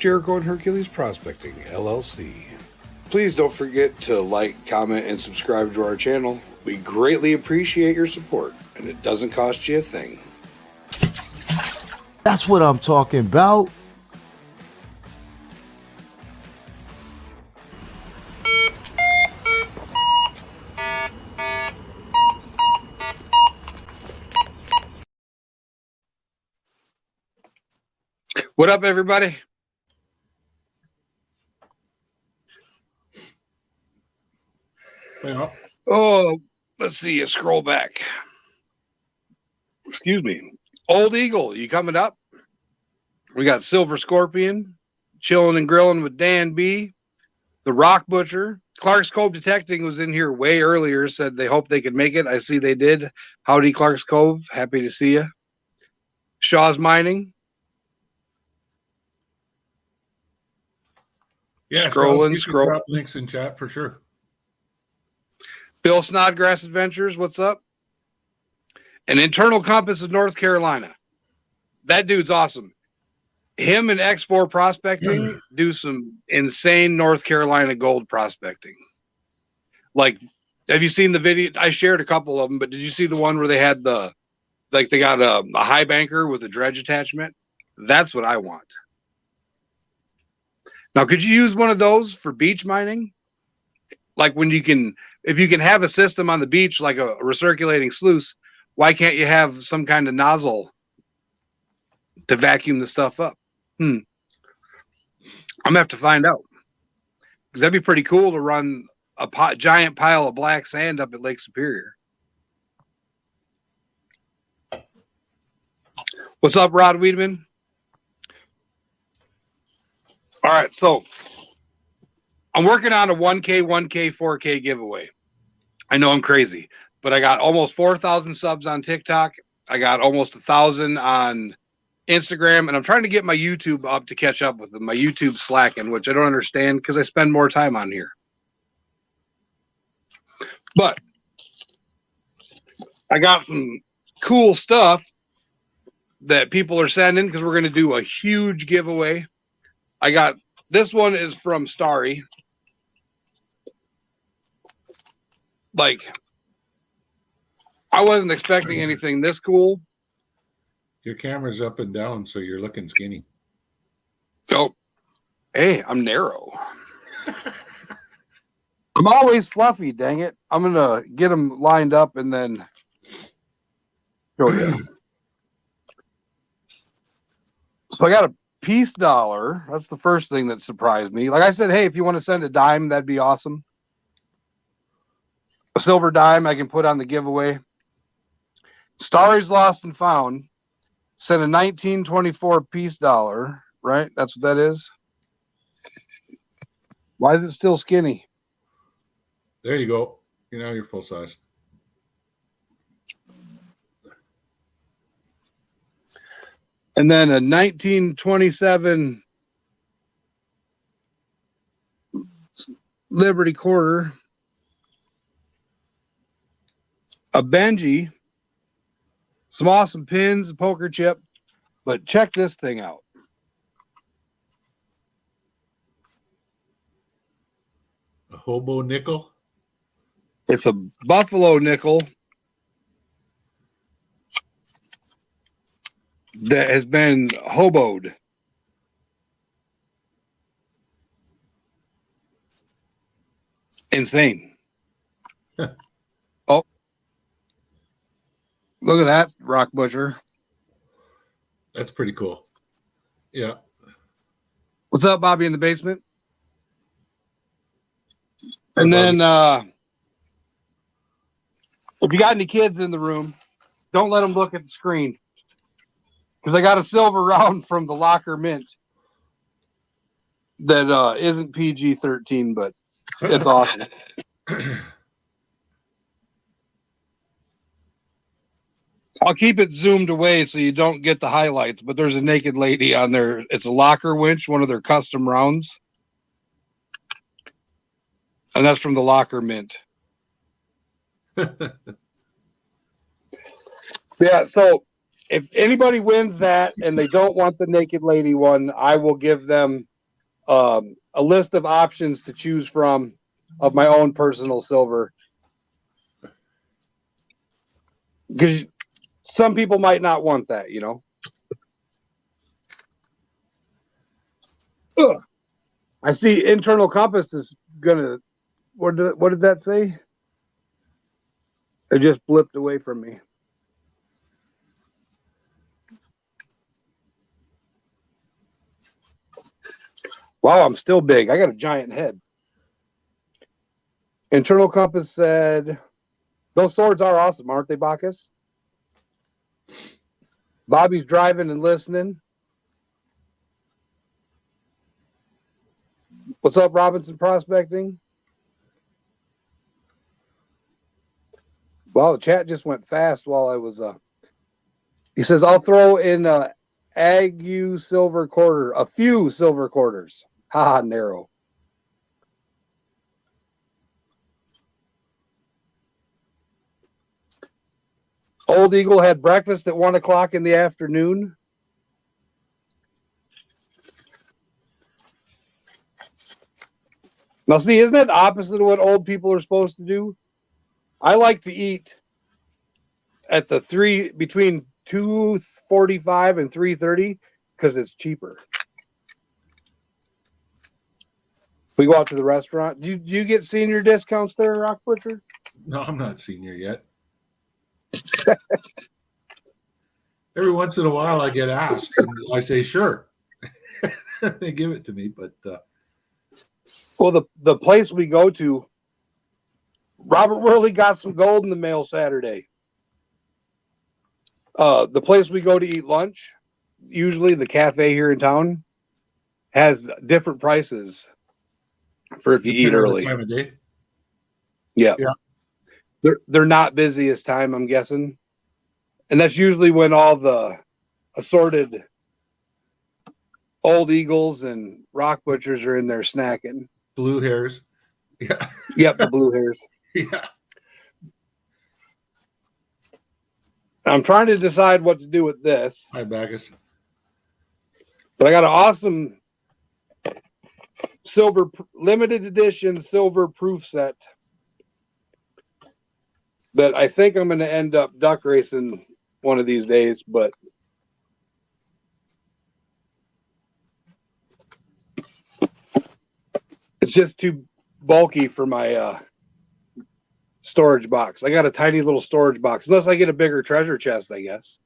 Jericho and Hercules Prospecting, LLC. Please don't forget to like, comment, and subscribe to our channel. We greatly appreciate your support, and it doesn't cost you a thing. That's what I'm talking about. What up, everybody? Yeah. Oh, let's see. You scroll back. Excuse me. Old Eagle, you coming up? We got Silver Scorpion, chilling and grilling with Dan B, the Rock Butcher. Clark's Cove Detecting was in here way earlier. Said they hope they could make it. I see they did. Howdy, Clark's Cove. Happy to see you. Shaw's Mining. Yeah, Scrolling, so scroll. drop links in chat for sure. Bill Snodgrass Adventures, what's up? An Internal Compass of North Carolina. That dude's awesome. Him and X4 Prospecting do some insane North Carolina gold prospecting. Like, have you seen the video? I shared a couple of them, but did you see the one where they had they got a high banker with a dredge attachment? That's what I want. Now, could you use one of those for beach mining? Like if you can have a system on the beach, like a recirculating sluice, why can't you have some kind of nozzle to vacuum the stuff up? I'm gonna have to find out, because that'd be pretty cool to run a giant pile of black sand up at Lake Superior. What's up, Rod Wiedemann? All right, so I'm working on a 1K, 4K giveaway. I know I'm crazy, but I got almost 4,000 subs on TikTok. I got almost 1,000 on Instagram, and I'm trying to get my YouTube up to catch up with them. My YouTube's slacking, which I don't understand because I spend more time on here. But I got some cool stuff that people are sending because we're going to do a huge giveaway. I got this one is from Starry. Like, I wasn't expecting anything this cool. Your camera's up and down, so you're looking skinny. Oh, hey, I'm narrow. I'm always fluffy, dang it. I'm going to get them lined up and then show you. So I got a peace dollar. That's the first thing that surprised me. Like I said, hey, if you want to send a dime, that'd be awesome. A silver dime I can put on the giveaway. Starry's Lost and Found sent a 1924 peace dollar, right? That's what that is. Why is it still skinny? There you go. Now you're full size. And then a 1927 Liberty quarter. A Benji. Some awesome pins, a poker chip. But check this thing out. A hobo nickel. It's a buffalo nickel that has been hoboed. Insane. Oh, look at that, Rock Butcher. That's pretty cool. Yeah. What's up, Bobby, in the basement? Hey, and then if you got any kids in the room, don't let them look at the screen, because I got a silver round from the Locker Mint that isn't PG-13, but it's awesome. I'll keep it zoomed away so you don't get the highlights, but there's a naked lady on there. It's a Locker winch, one of their custom rounds. And that's from the Locker Mint. Yeah, so if anybody wins that and they don't want the naked lady one, I will give them a list of options to choose from of my own personal silver. Because some people might not want that, you know. Ugh. I see internal compass is gonna. What did that say? It just blipped away from me. Wow, I'm still big. I got a giant head. Internal compass said, "Those swords are awesome, aren't they, Bacchus?" Bobby's driving and listening. What's up, Robinson Prospecting? Well, the chat just went fast while I was. He says, "I'll throw in Agu silver quarter, a few silver quarters." Ha, narrow. Old Eagle had breakfast at 1 o'clock in the afternoon. Now, see, isn't that opposite of what old people are supposed to do? I like to eat at between 2:45 and 3:30 because it's cheaper. If we go out to the restaurant, do you get senior discounts there, Rock Butcher? No, I'm not senior yet. Every once in a while I get asked, and I say, sure. They give it to me, but Well, the place we go to, Robert Worley got some gold in the mail Saturday. The place we go to eat lunch, usually the cafe here in town, has different prices for if you eat early. Time of day. Yeah. Yeah. They're not busiest time, I'm guessing. And that's usually when all the assorted Old Eagles and Rock Butchers are in there snacking. Blue hairs. Yeah. Yep, the blue hairs. Yeah. I'm trying to decide what to do with this. Hi, Bacchus. But I got an awesome silver limited edition silver proof set that I think I'm going to end up duck racing one of these days, but it's just too bulky for my storage box. I got a tiny little storage box, unless I get a bigger treasure chest, I guess.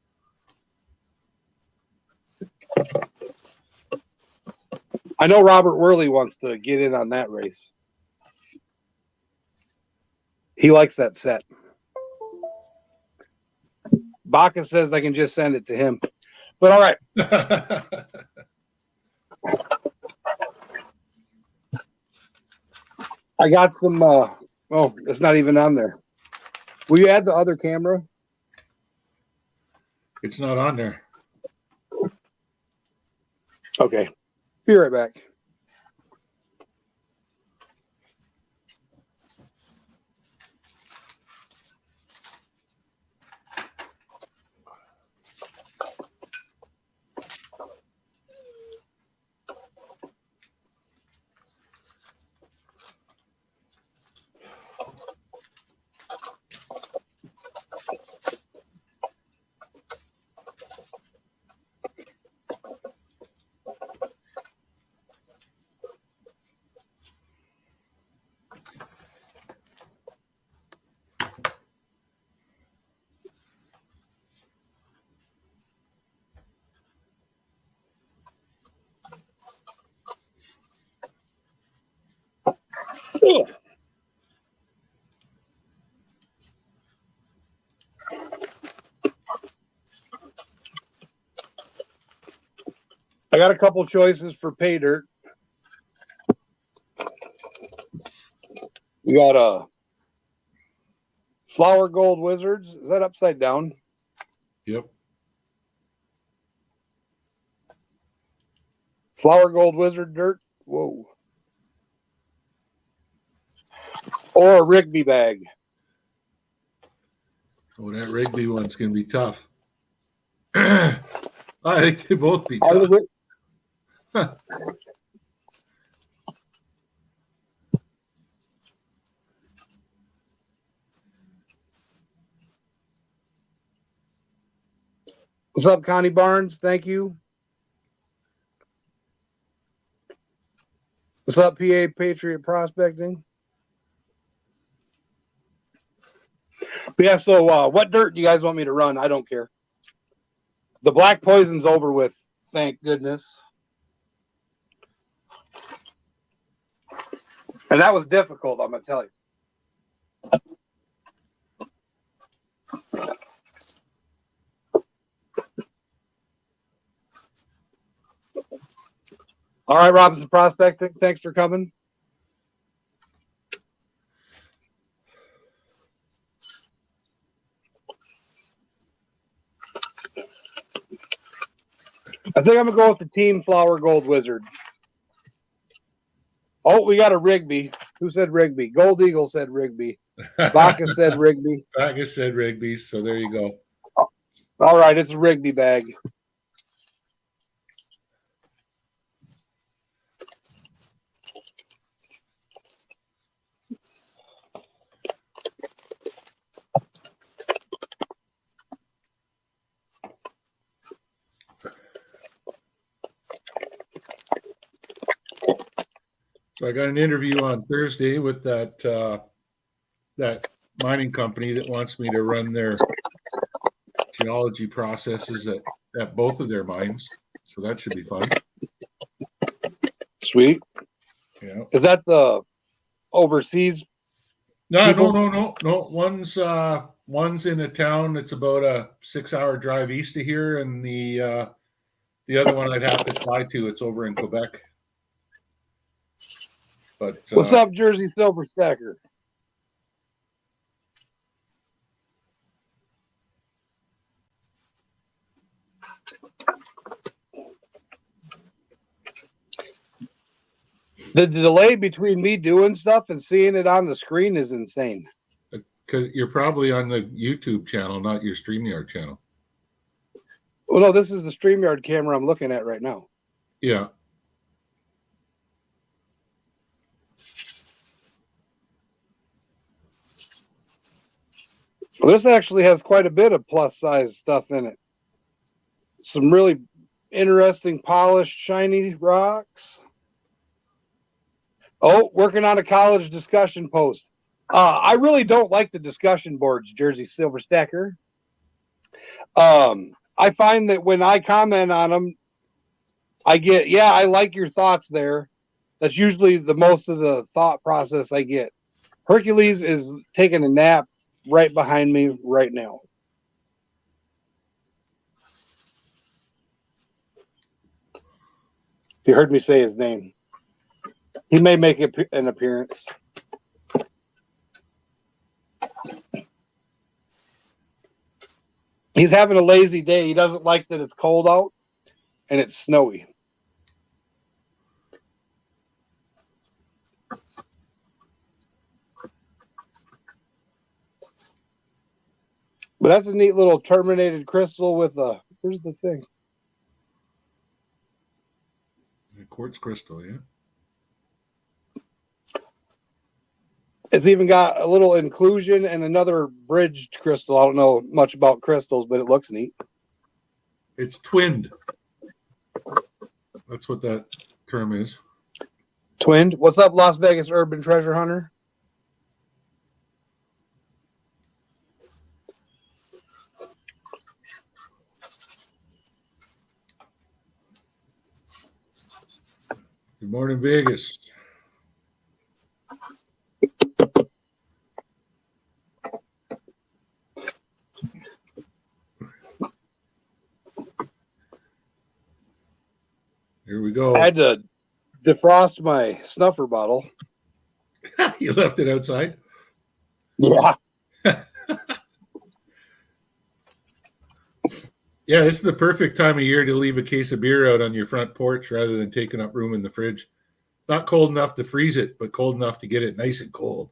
I know Robert Worley wants to get in on that race. He likes that set. Bacchus says I can just send it to him. But all right. I got some oh, it's not even on there. Will you add the other camera? It's not on there. Okay. Be right back. I got a couple choices for pay dirt. We got a Flower Gold Wizards. Is that upside down? Yep. Flower Gold Wizard dirt. Whoa. Or a Rigby bag. Oh, that Rigby one's going to be tough. I think they both be Are tough. What's up, Connie Barnes? Thank you. What's up, PA Patriot Prospecting? But yeah, so what dirt do you guys want me to run? I don't care. The black poison's over with, thank goodness. And that was difficult, I'm going to tell you. All right, Robinson Prospecting, thanks for coming. I think I'm going to go with the Team Flower Gold Wizard. Oh, we got a Rigby. Who said Rigby? Gold Eagle said Rigby. Bacchus said Rigby. Bacchus said Rigby, so there you go. All right, it's a Rigby bag. So I got an interview on Thursday with that mining company that wants me to run their geology processes at both of their mines. So that should be fun. Sweet. Yeah. Is that the overseas? No. One's in a town that's about a 6-hour drive east of here, and the other one I'd have to fly to. It's over in Quebec. But What's up, Jersey Silver Stacker? The delay between me doing stuff and seeing it on the screen is insane. Because you're probably on the YouTube channel, not your StreamYard channel. Well, no, this is the StreamYard camera I'm looking at right now. Yeah. Well, this actually has quite a bit of plus size stuff in it. Some really interesting, polished, shiny rocks. Oh, working on a college discussion post. I really don't like the discussion boards, Jersey Silver Stacker. I find that when I comment on them, I get, yeah, I like your thoughts there. That's usually the most of the thought process I get. Hercules is taking a nap right behind me right now. You heard me say his name. He may make an appearance. He's having a lazy day. He doesn't like that it's cold out and it's snowy. But that's a neat little terminated crystal with a, where's the thing? Quartz crystal, yeah. It's even got a little inclusion and another bridged crystal. I don't know much about crystals, but it looks neat. It's twinned. That's what that term is. Twinned. What's up, Las Vegas Urban Treasure Hunter? Good morning, Vegas. Here we go. I had to defrost my snuffer bottle. You left it outside? Yeah. Yeah, this is the perfect time of year to leave a case of beer out on your front porch rather than taking up room in the fridge. Not cold enough to freeze it, but cold enough to get it nice and cold.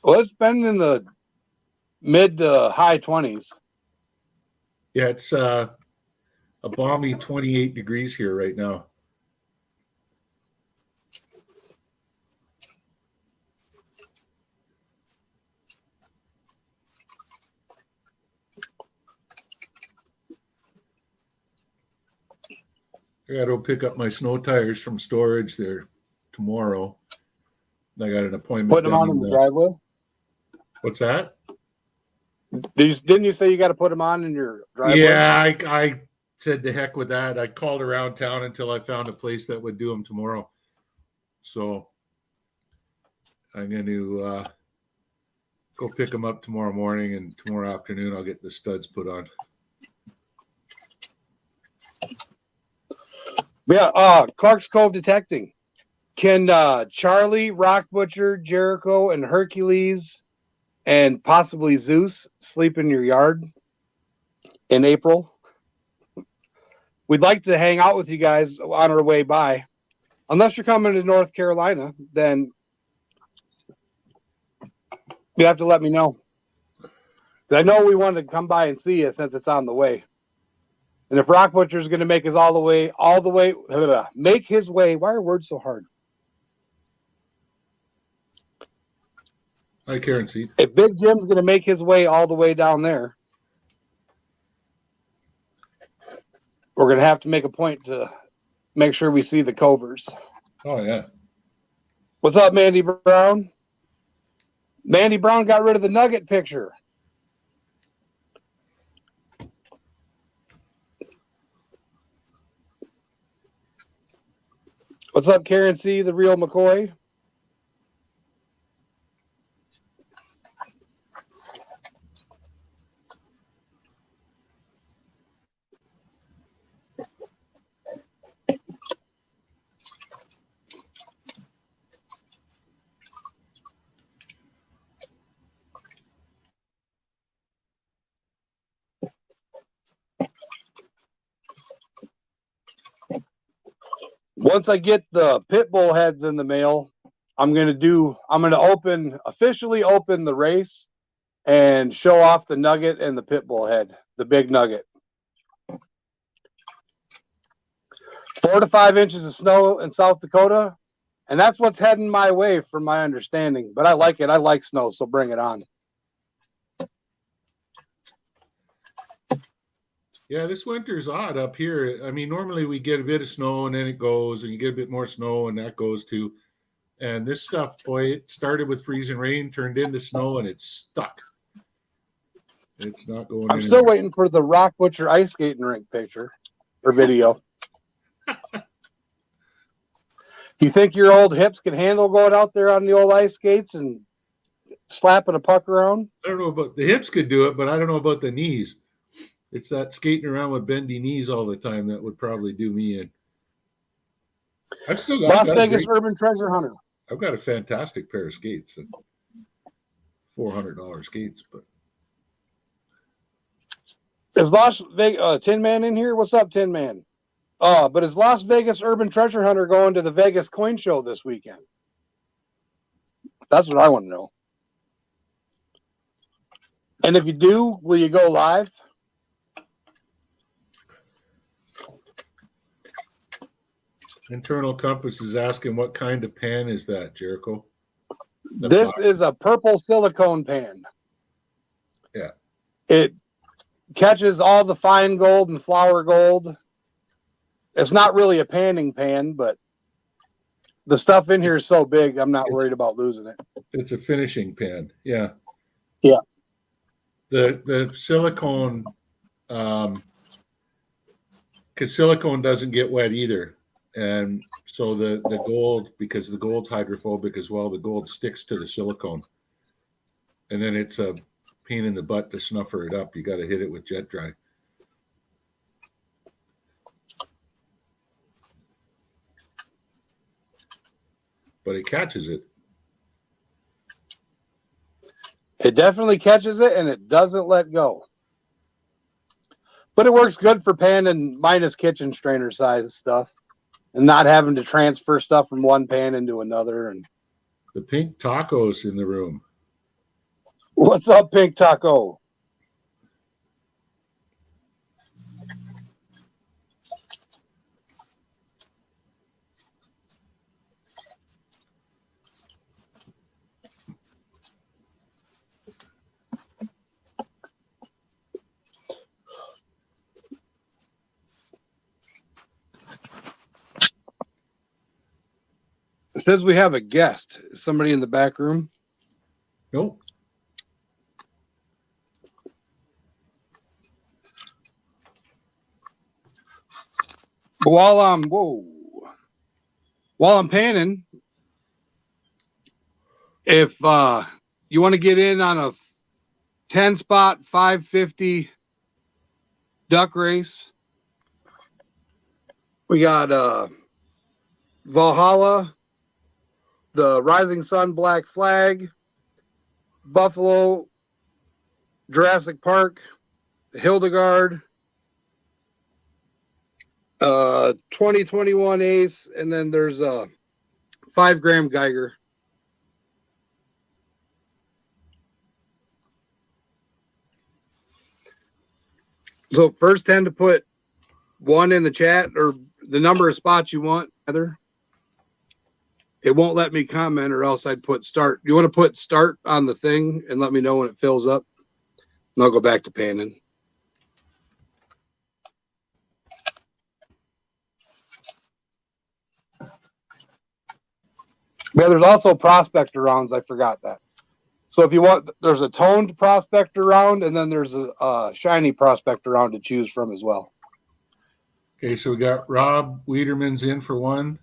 Well, it's been in the mid to high 20s. Yeah, it's a balmy 28 degrees here right now. I got to go pick up my snow tires from storage there tomorrow. I got an appointment. Put them on in the driveway. What's that? Didn't you say you got to put them on in your driveway? Yeah, I said the heck with that. I called around town until I found a place that would do them tomorrow. So I'm going to go pick them up tomorrow morning, and tomorrow afternoon I'll get the studs put on. Yeah, Clark's Cove Detecting. Can Charlie, Rock Butcher, Jericho, and Hercules, and possibly Zeus sleep in your yard in April? We'd like to hang out with you guys on our way by. Unless you're coming to North Carolina, then you have to let me know. I know we wanted to come by and see you since it's on the way. And if Rock Butcher is going to make his make his way. Why are words so hard? Hi, Karen C. If Big Jim's going to make his way all the way down there, we're going to have to make a point to make sure we see the Covers. Oh, yeah. What's up, Mandy Brown? Mandy Brown got rid of the Nugget picture. What's up, Karen C., the real McCoy? Once I get the pit bull heads in the mail, I'm going to officially open the race and show off the Nugget and the pit bull head, the big Nugget. 4 to 5 inches of snow in South Dakota, and that's what's heading my way from my understanding. But I like it. I like snow, so bring it on. Yeah, this winter's odd up here. I mean, normally we get a bit of snow and then it goes, and you get a bit more snow and that goes too. And this stuff, boy, it started with freezing rain, turned into snow, and it's stuck. It's not going. I'm still waiting for the Rock Butcher ice skating rink picture or video. You think your old hips can handle going out there on the old ice skates and slapping a puck around? I don't know about the hips could do it, but I don't know about the knees. It's that skating around with bendy knees all the time that would probably do me in. I've still got Las Vegas Urban Treasure Hunter. I've got a fantastic pair of skates and $400 skates, but is Las Vegas Tin Man in here? What's up, Tin Man? But is Las Vegas Urban Treasure Hunter going to the Vegas Coin Show this weekend? That's what I want to know. And if you do, will you go live? Internal Compass is asking what kind of pan is that, Jericho? This is a purple silicone pan. Yeah. It catches all the fine gold and flour gold. It's not really a panning pan, but the stuff in here is so big, I'm not worried about losing it. It's a finishing pan. Yeah. Yeah. The silicone, because silicone doesn't get wet either. And so the gold, because the gold's hydrophobic as well, the gold sticks to the silicone. And then it's a pain in the butt to snuffer it up. You got to hit it with jet dry. But it catches it. It definitely catches it, and it doesn't let go. But it works good for pan and minus kitchen strainer size stuff, and not having to transfer stuff from one pan into another. And the Pink Taco's in the room. What's up, Pink Taco? says we have a guest. Is somebody in the back room? Nope. While I'm panning, if you want to get in on a 10 spot 550 duck race, we got Valhalla, the Rising Sun Black Flag, Buffalo, Jurassic Park, Hildegard, 2021 Ace, and then there's a 5 gram Geiger. So first 10 to put 1 in the chat or the number of spots you want, Heather. It won't let me comment, or else I'd put start. You want to put start on the thing and let me know when it fills up, and I'll go back to panning. Yeah, there's also prospector rounds. I forgot that. So if you want, there's a toned prospector round, and then there's a shiny prospector round to choose from as well. Okay, so we got Rob Wiederman's in for 1.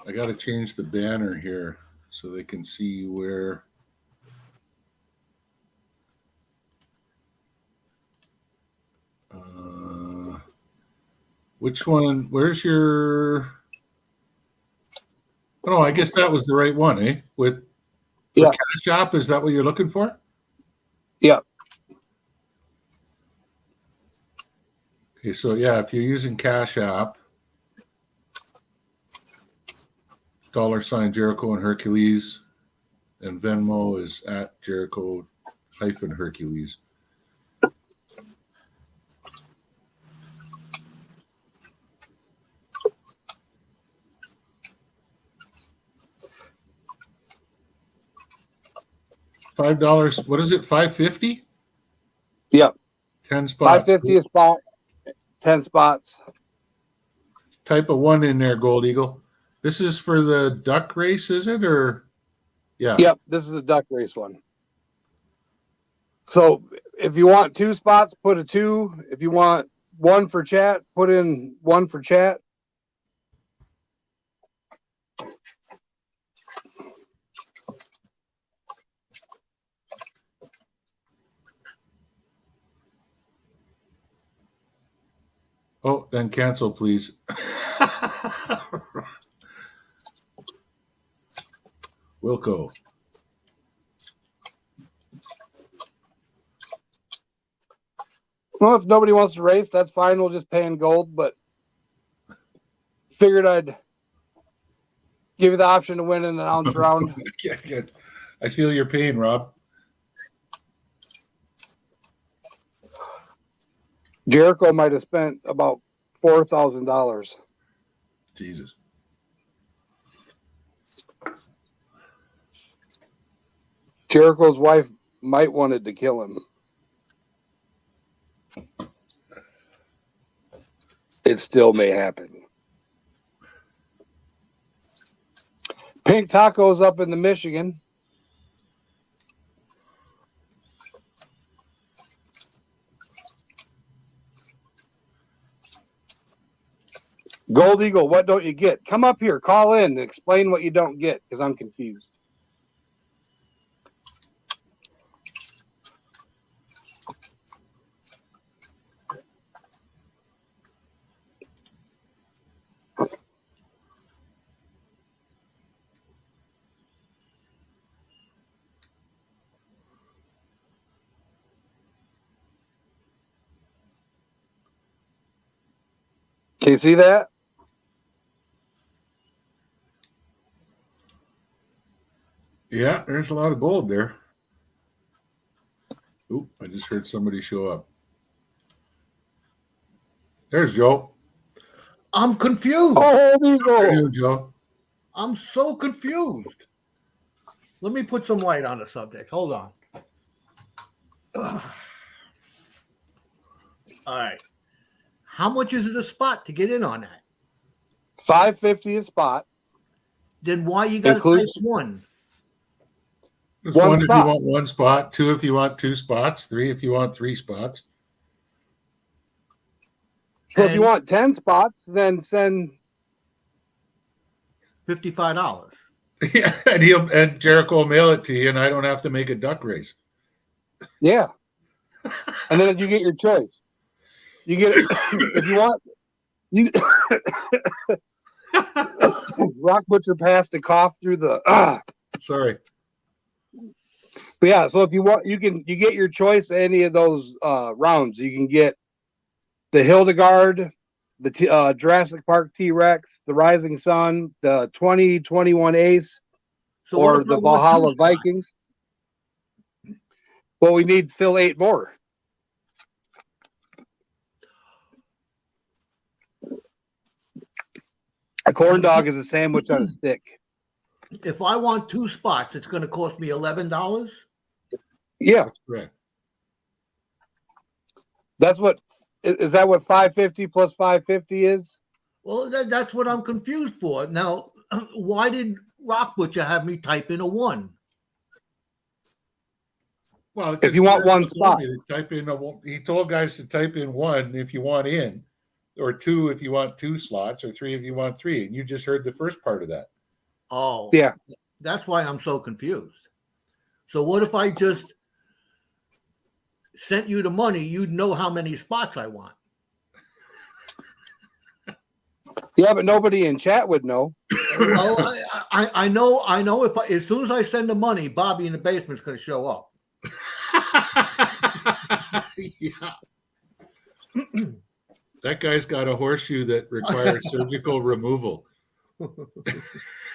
I got to change the banner here so they can see where. Which one? Where's your? Oh, I guess that was the right one, eh? With Yeah. Cash App, is that what you're looking for? Yeah. Okay, so yeah, if you're using Cash App, $ Jericho and Hercules, and Venmo is at Jericho-Hercules. $5. What is it? $5.50? Yep. 10 spots. $5.50 a spot. 10 spots. Type of 1 in there, Gold Eagle. This is for the duck race, is it? Or yeah. Yep. This is a duck race one. So if you want 2 spots, put a 2. If you want 1 for chat, put in 1 for chat. Oh, then cancel, please. Wilco. Well, if nobody wants to race, that's fine. We'll just pay in gold, but figured I'd give you the option to win an ounce round. I feel your pain, Rob. Jericho might have spent about $4,000. Jesus. Jericho's wife might wanted to kill him. It still may happen. Pink Tacos up in the Michigan. Gold Eagle, what don't you get? Come up here, call in, and explain what you don't get, because I'm confused. Can you see that? Yeah, there's a lot of gold there. Oop, I just heard somebody show up. There's Joe. I'm confused. Oh, How Eagle. are you, Joe? I'm so confused. Let me put some light on the subject. Hold on. Ugh. All right. How much is it a spot to get in on that? $5.50 a spot. Then why you got to Includes- type one? There's One one if spot. you want one spot, two if you want two spots, three if you want three spots. So if you And- want 10 spots, then send. $55. Yeah, and Jericho will mail it to you, and I don't have to make a duck race. Yeah. And then you get your choice. You get if you want. You Rock Butcher passed a cough through the. Sorry. But yeah, so if you want, you get your choice of any of those rounds. You can get the Hildegard, the Jurassic Park T-Rex, the Rising Sun, the 2021 Ace, So what or if I the want two Valhalla spots? Vikings. Well, we need fill 8 more. A corn dog is a sandwich on a stick. If I want two spots, it's going to cost me $11. Yeah, Correct. that's what. Is that what 550 plus 550 is? Well, that's what I'm confused for. Now, why did Rock Butcher have me type in a one? Well, If you want one spot. type in he told guys to type in one if you want in, or two if you want two slots, or three if you want three. And you just heard the first part of that. Oh, Yeah. That's why I'm so confused. So what if I just sent you the money? You'd know how many spots I want. Yeah, but nobody in chat would know. Well, I know if as soon as I send the money, Bobby in the basement's going to show up. Yeah. That guy's got a horseshoe that requires surgical removal.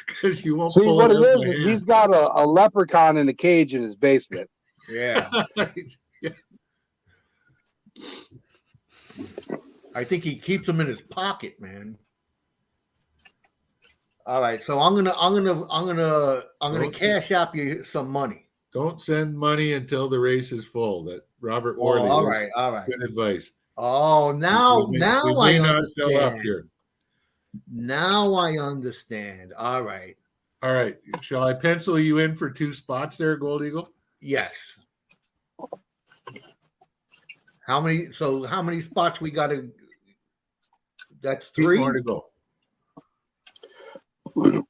Because you won't See, pull what it it out is, by he's got a leprechaun in a cage in his basement. Yeah, hand. I think he keeps them in his pocket, man. All right, so I'm gonna Don't- cash out you some money. Don't send money until the race is full. That Robert Oh, Worley. all is right, all right. Good advice. Oh, now We now may I not fill up understand. here. Now I understand. All right. All right. Shall I pencil you in for two spots there, Gold Eagle? Yes. How many spots we got to? That's Three three. more to go.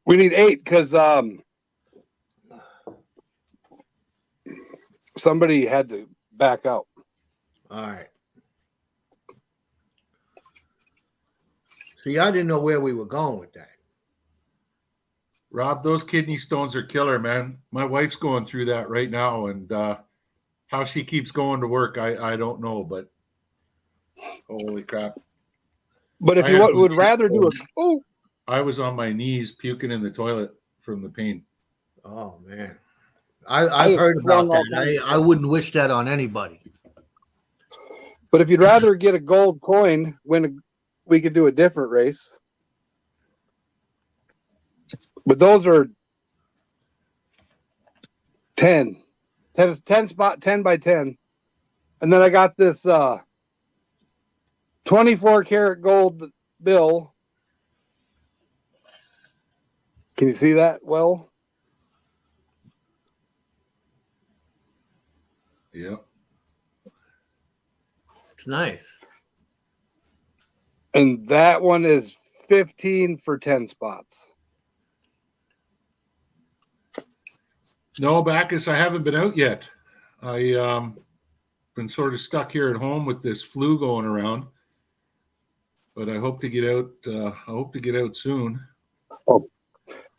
We need 8 because somebody had to back out. All right. See, I didn't know where we were going with that. Rob, those kidney stones are killer, man. My wife's going through that right now, and how she keeps going to work, I don't know, but holy crap. But if I you have would rather do it, I was on my knees puking in the toilet from the pain. Oh man, I've just heard about flung all that. kinds of I wouldn't wish that on anybody. but if you'd rather get a gold coin, we could do a different race. But those are 10 spot 10 by 10. And then I got this 24 karat gold bill. Can you see that well? Yeah. It's nice. And that one is 15 for 10 spots. No, Bacchus, I haven't been out yet. I been sort of stuck here at home with this flu going around. But I hope to get out. I hope to get out soon.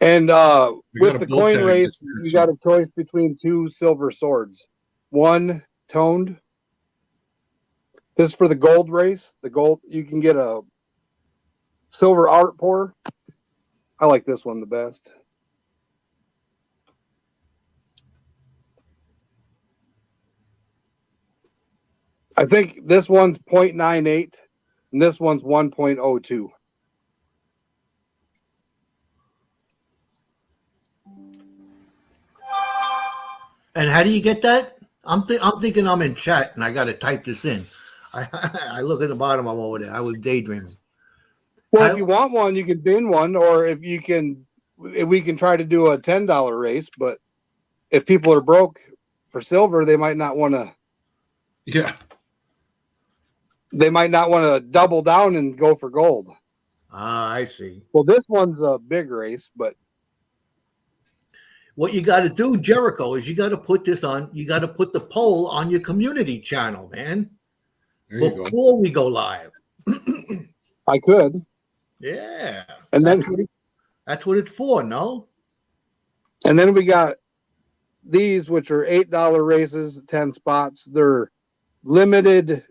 And We got with a the bull coin tag race, this year, you so- got a choice between 2 silver swords. One toned. This is for the gold race. The gold, you can get a silver art pour. I like this one the best. I think this one's 0.98 and this one's 1.02. And how do you get that? I'm thinking I'm in chat and I got to type this in. I look at the bottom. I'm over there. I was daydreaming. Well, if you want one, you can bin one, or if we can try to do a $10 race. But if people are broke for silver, they might not want to. Yeah. They might not want to double down and go for gold. Ah, I see. Well, this one's a big race, but What you got to do, Jericho, is you got to put this on. You got to put the poll on your community channel, man, There you go. before we go live. I could. Yeah, And then that's what it's for. No, we got these, which are $8 races, 10 spots. They're limited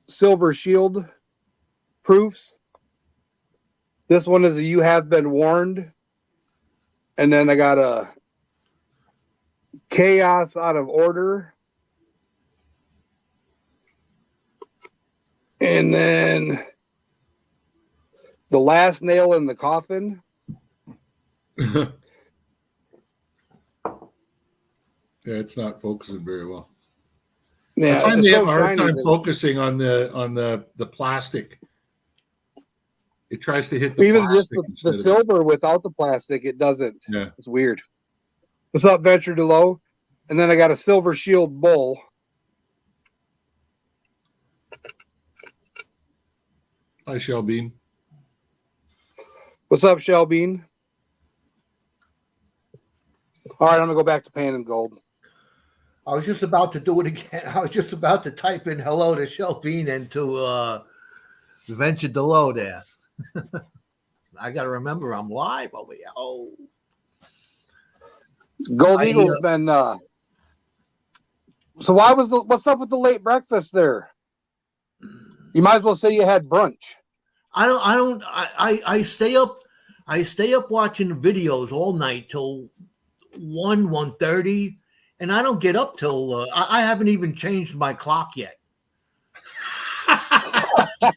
silver shield proofs. This one is a "You Have Been Warned," and then I got a Chaos Out of Order, and then the Last Nail in the Coffin. Yeah, it's not focusing very well. Yeah, I find it's they so have a hard shiny time that- focusing on the plastic. It tries to hit the even just plastic the instead of- silver without the plastic, it doesn't. Yeah. It's weird. What's up, Venture Delow? And then I got a Silver Shield bull. Hi, Shelby. What's up, Shelbean? All right, I'm gonna go back to pan and gold. I was just about to do it again. I was just about to type in hello to Shelvine and to Venture Delow there. I got to remember I'm live over here. Oh, Gold Eagle's been. So what's up with the late breakfast there? You might as well say you had brunch. I stay up. I stay up watching videos all night till 1:30, and I don't get up till I haven't even changed my clock yet.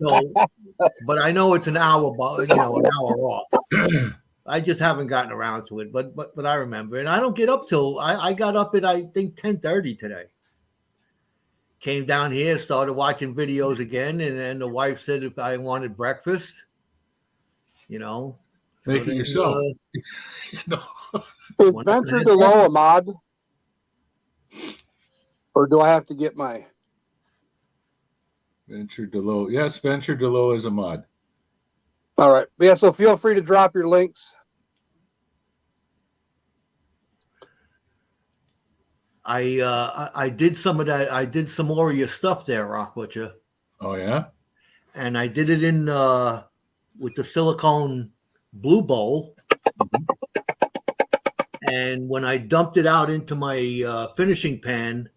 So, but I know it's an hour, an hour off. I just haven't gotten around to it, but I remember, and I don't get up till I got up at I think 10:30 today. Came down here, started watching videos again, and then the wife said if I wanted breakfast, Make it yourself. No. Is One Venture minute. Delow a mod? Or do I have to get my... Venture Delow. Yes, Venture Delow is a mod. All right. Yeah, so feel free to drop your links. I did some of that. I did some more of your stuff there, Rock Butcher, Oh, yeah? and I did it in with the silicone blue bowl. And when I dumped it out into my finishing pan,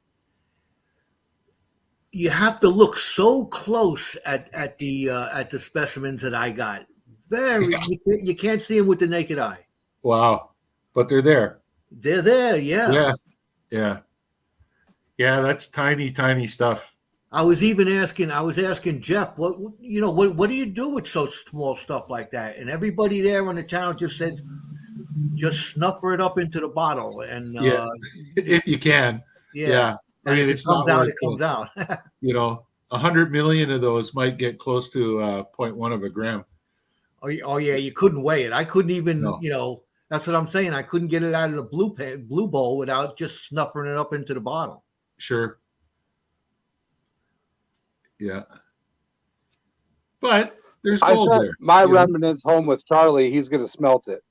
you have to look so close at the specimens that I got. Yeah. You can't see them with the naked eye. Wow. But they're there. They're there, yeah. Yeah. Yeah. Yeah, that's tiny, tiny stuff. I was asking Jeff, what do you do with so small stuff like that? And everybody there on the channel just said, just snuffer it up into the bottle, and Yeah. If you can. Yeah. I And mean, if it's it comes not out, worth it comes out. 100 million of those might get close to 0.1 of a gram. Oh yeah, you couldn't weigh it. I couldn't even, No. that's what I'm saying. I couldn't get it out of the blue bowl without just snuffing it up into the bottle. Sure. Yeah. But there's I gold sent there. my you know? remnants home with Charlie. He's going to smelt it.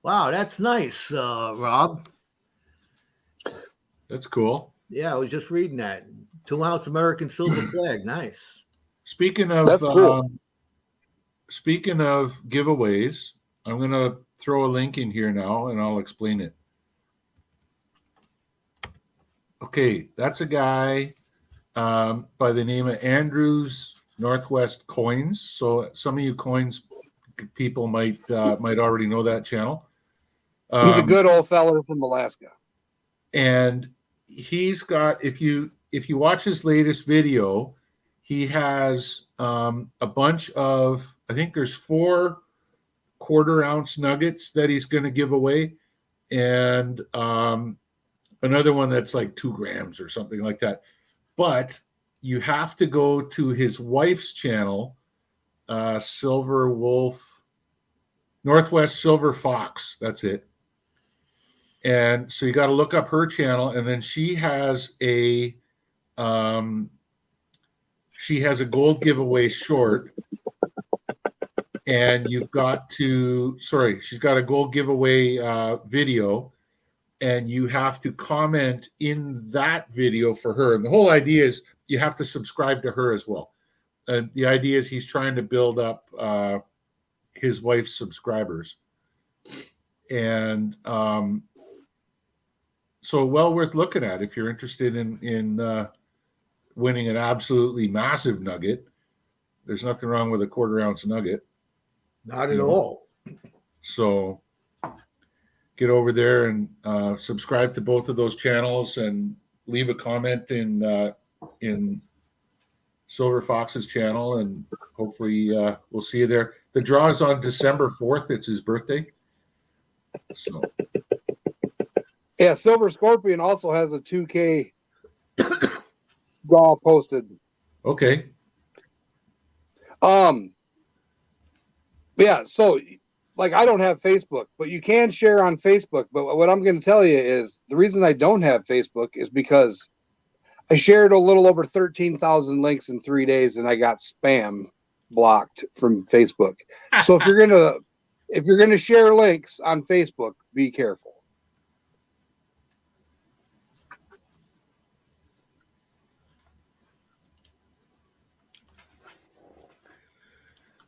Wow, that's nice, Rob. That's cool. Yeah, I was just reading that 2-ounce American silver flag. Nice. Speaking of That's cool. Speaking of giveaways, I'm going to throw a link in here now, and I'll explain it. Okay, that's a guy by the name of Andrews Northwest Coins. So some of you coins people might already know that channel. He's a good old feller from Alaska. And he's got, if you watch his latest video, he has a bunch of, I think there's 4 quarter-ounce nuggets that he's going to give away, and another one that's like 2 grams or something like that. But you have to go to his wife's channel, Silver Wolf, Northwest Silver Fox. That's it. And so you got to look up her channel, and then she has a gold giveaway short, and you've got to she's got a gold giveaway video, and you have to comment in that video for her. And the whole idea is you have to subscribe to her as well. And the idea is he's trying to build up his wife's subscribers, and so well worth looking at if you're interested in winning an absolutely massive nugget. There's nothing wrong with a 1/4 ounce nugget. Not at all. So get over there and subscribe to both of those channels and leave a comment in Silver Fox's channel, and hopefully we'll see you there. The draw is on December 4th. It's his birthday. So Yeah, Silver Scorpion also has a 2K draw posted. okay. Yeah, so like I don't have Facebook, but you can share on Facebook. But what I'm going to tell you is the reason I don't have Facebook is because I shared a little over 13,000 links in 3 days, and I got spam blocked from Facebook. So if you're gonna share links on Facebook, be careful.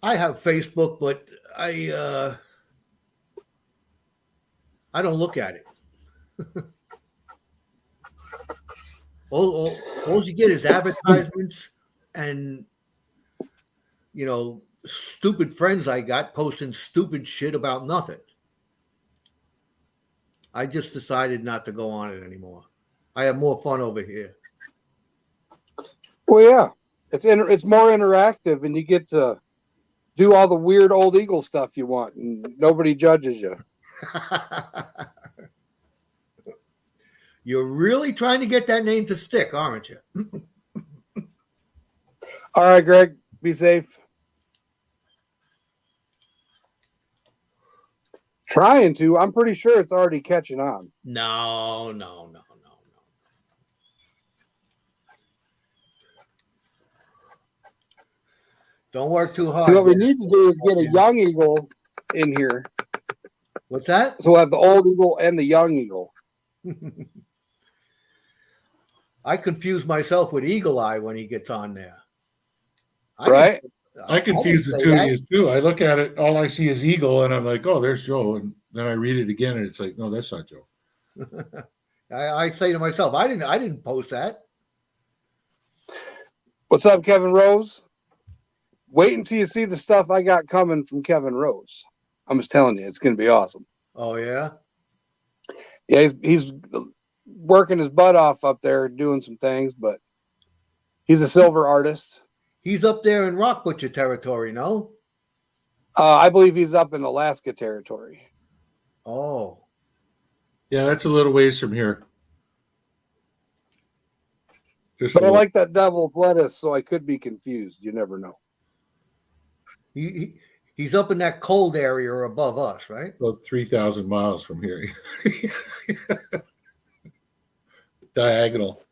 I have Facebook, but I don't look at it. all you get is advertisements and stupid friends I got posting stupid shit about nothing. I just decided not to go on it anymore. I have more fun over here. Well, yeah, it's more interactive, and you get to do all the weird old Eagle stuff you want, and nobody judges you. You're really trying to get that name to stick, aren't you? All right, Greg, be safe. Trying to. I'm pretty sure it's already catching on. No. Don't work too hard. See, what we need to do is get a young eagle in here. What's that? So we'll have the old eagle and the young eagle. I confuse myself with Eagle Eye when he gets on there. Right? I confuse the two of you too. I look at it, all I see is Eagle, and I'm like, oh, there's Joe. And then I read it again, and it's like, no, that's not Joe. I say to myself, I didn't post that. What's up, Kevin Rose? Wait until you see the stuff I got coming from Kevin Rose. I'm just telling you, it's going to be awesome. Oh, yeah? Yeah, he's working his butt off up there doing some things, but he's a silver artist. He's up there in Rock Butcher territory, no? I believe he's up in Alaska territory. Oh. Yeah, that's a little ways from here. But I like that devil's lettuce, so I could be confused. You never know. He's up in that cold area above us, right? About 3,000 miles from here. Diagonal.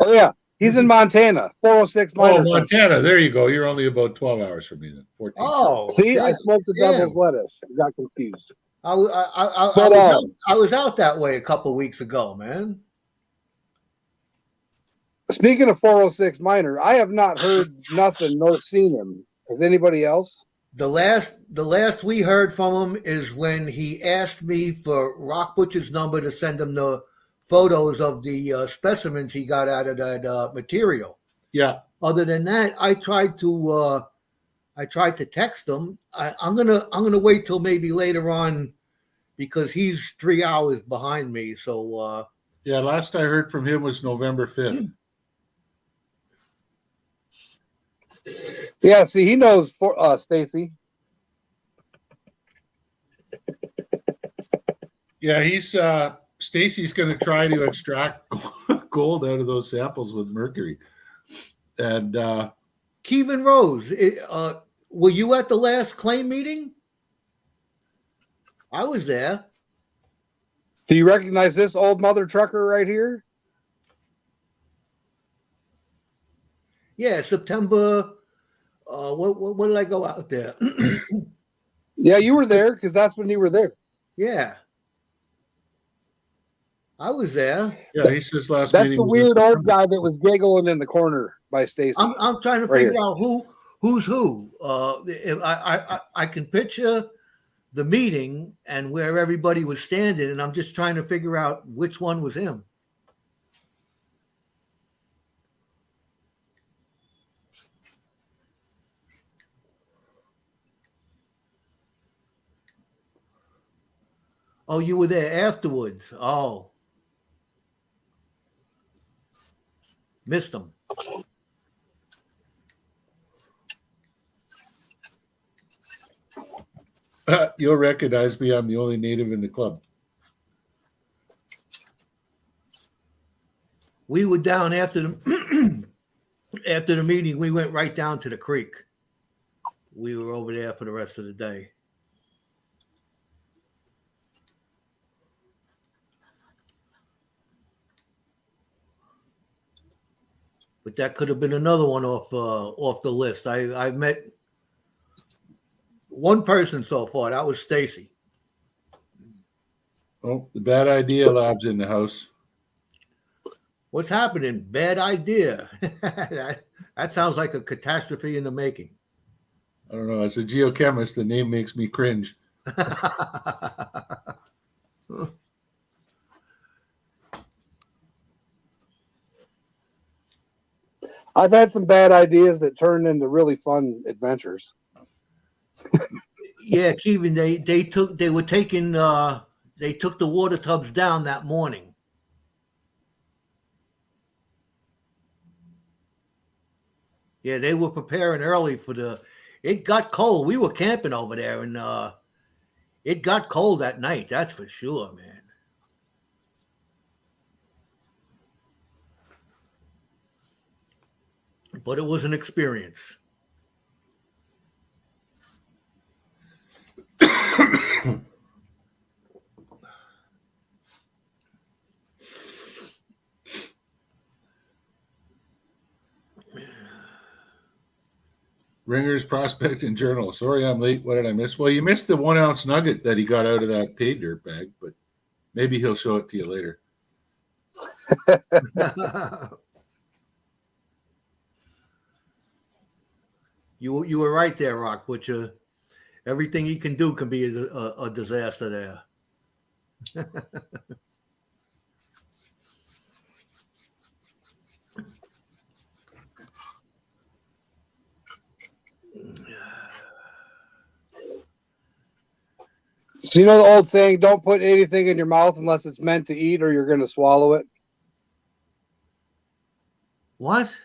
Oh, yeah. He's in Montana, 406 Minor. Oh, Montana. There you go. You're only about 12 hours from me then. 14. Oh. See, yeah. I smoked the devil's lettuce. I got confused. I was out that way a couple of weeks ago, man. Speaking of 406 Minor, I have not heard nothing nor seen him. Has anybody else? The last we heard from him is when he asked me for Rock Butcher's number to send him the photos of the specimens he got out of that material. Yeah. Other than that, I tried to text him. I'm gonna wait till maybe later on because he's 3 hours behind me. So yeah, last I heard from him was November 5th. Yeah, see, he knows for Stacy. Yeah, he's Stacy's going to try to extract gold out of those samples with mercury. And Kevin Rose, were you at the last claim meeting? I was there. Do you recognize this old mother trucker right here? Yeah, September. What did I go out there? Yeah, you were there because that's when you were there. Yeah, I was there. yeah, he says last That's meeting the was weird in old September. guy that was giggling in the corner by Stacy. I'm trying to Right figure here. out who's who. If I can picture the meeting and where everybody was standing, and I'm just trying to figure out which one was him. Oh, you were there afterwards. Oh, missed him. You'll recognize me. I'm the only native in the club. We were down after the after the meeting. We went right down to the creek. We were over there for the rest of the day. But that could have been another one off the list. I've met one person so far. That was Stacy. Oh, the Bad Idea Lab's in the house. What's happening? Bad idea. that sounds like a catastrophe in the making. I don't know. As a geochemist, the name makes me cringe. I've had some bad ideas that turned into really fun adventures. Yeah, Kevin, they took the water tubs down that morning. Yeah, they were preparing early for it got cold. We were camping over there and it got cold that night, that's for sure, man. But it was an experience. Ringer's Prospecting Journal. Sorry I'm late. What did I miss? Well, you missed the 1 ounce nugget that he got out of that pay dirt bag, but maybe he'll show it to you later. You were right there, Rock, but everything he can do can be a disaster there. So you know the old saying, don't put anything in your mouth unless it's meant to eat or you're going to swallow it? What?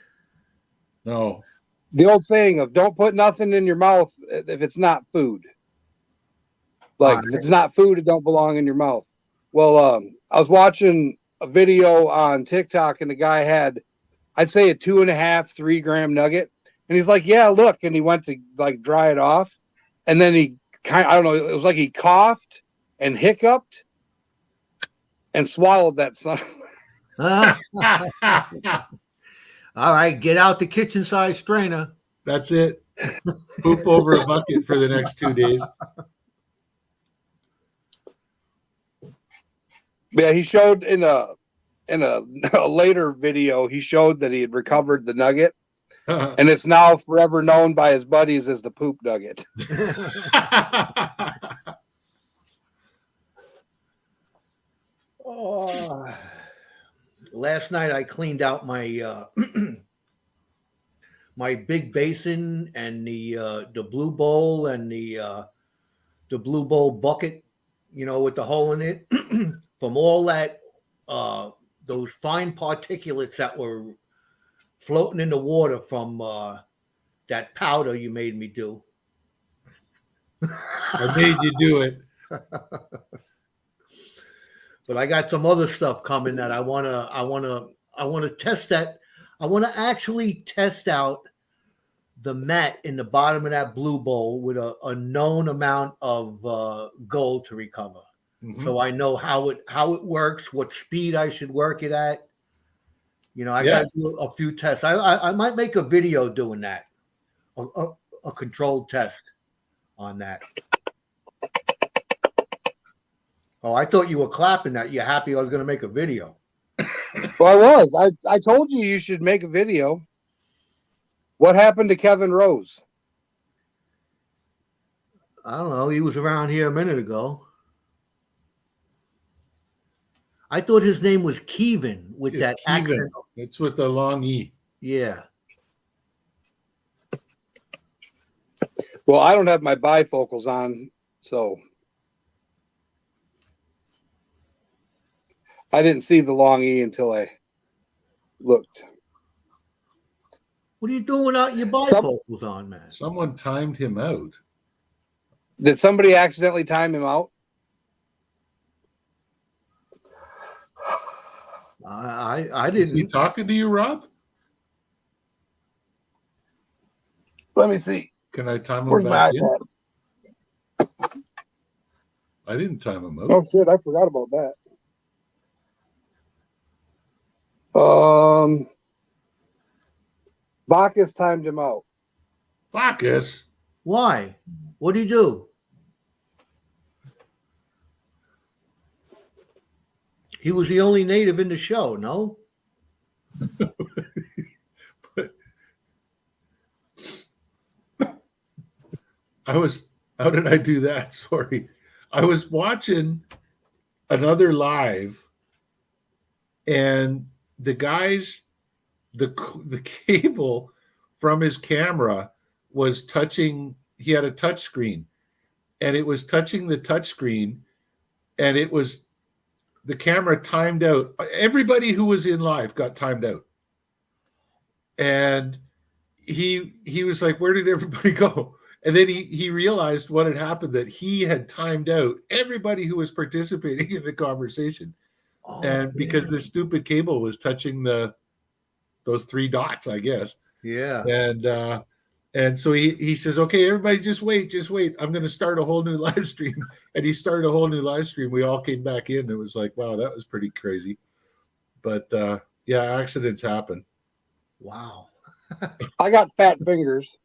No. The old saying of don't put nothing in your mouth if it's not food. Like, if it's not food, it don't belong in your mouth. Well, I was watching a video on TikTok and the guy had, I'd say a 2.5, 3 gram nugget. And he's like, yeah, look. And he went to like dry it off. And then he I don't know, it was like he coughed and hiccuped and swallowed that son. All right, get out the kitchen size strainer. That's it. Poop over a bucket for the next 2 days. Yeah, he showed in a later video, he showed that he had recovered the nugget. And it's now forever known by his buddies as the poop nugget. Oh. Last night I cleaned out my my big basin and the blue bowl and the blue bowl bucket, with the hole in it, from all that those fine particulates that were floating in the water from that powder you made me do. I made you do it. But I got some other stuff coming that I wanna test that. I wanna actually test out the mat in the bottom of that blue bowl with a known amount of gold to recover. Mhm. So I know how it works, what speed I should work it at. You know, I Yeah. got to do a few tests. I might make a video doing that, a controlled test on that. Oh, I thought you were clapping that. You're happy I was going to make a video. Well, I was. I told you should make a video. What happened to Kevin Rose? I don't know. He was around here a minute ago. I thought his name was Kevin with It's that Kevin. accent. It's with the long E. Yeah. Well, I don't have my bifocals on, so I didn't see the long E until I looked. What are you doing without your bifocals on, man? Someone timed him out. Did somebody accidentally time him out? I Is he didn't. talking to you, Rob? Let me see. Can I time him Where's my back in? iPad? I didn't time him out. Oh shit, I forgot about that. Bacchus timed him out. Bacchus. Why? What do you do? He was the only native in the show, no? How did I do that? Sorry. I was watching another live and the guys, the cable from his camera was touching, he had a touch screen and it was touching the touch screen and it was, the camera timed out. Everybody who was in live got timed out. And he was like, where did everybody go? And then he realized what had happened, that he had timed out everybody who was participating in the conversation. Oh, And because man. this stupid cable was touching those three dots, I guess. Yeah. And so he says, okay, everybody just wait. I'm going to start a whole new live stream. And he started a whole new live stream. We all came back in. It was like, wow, that was pretty crazy. But yeah, accidents happen. Wow. I got fat fingers.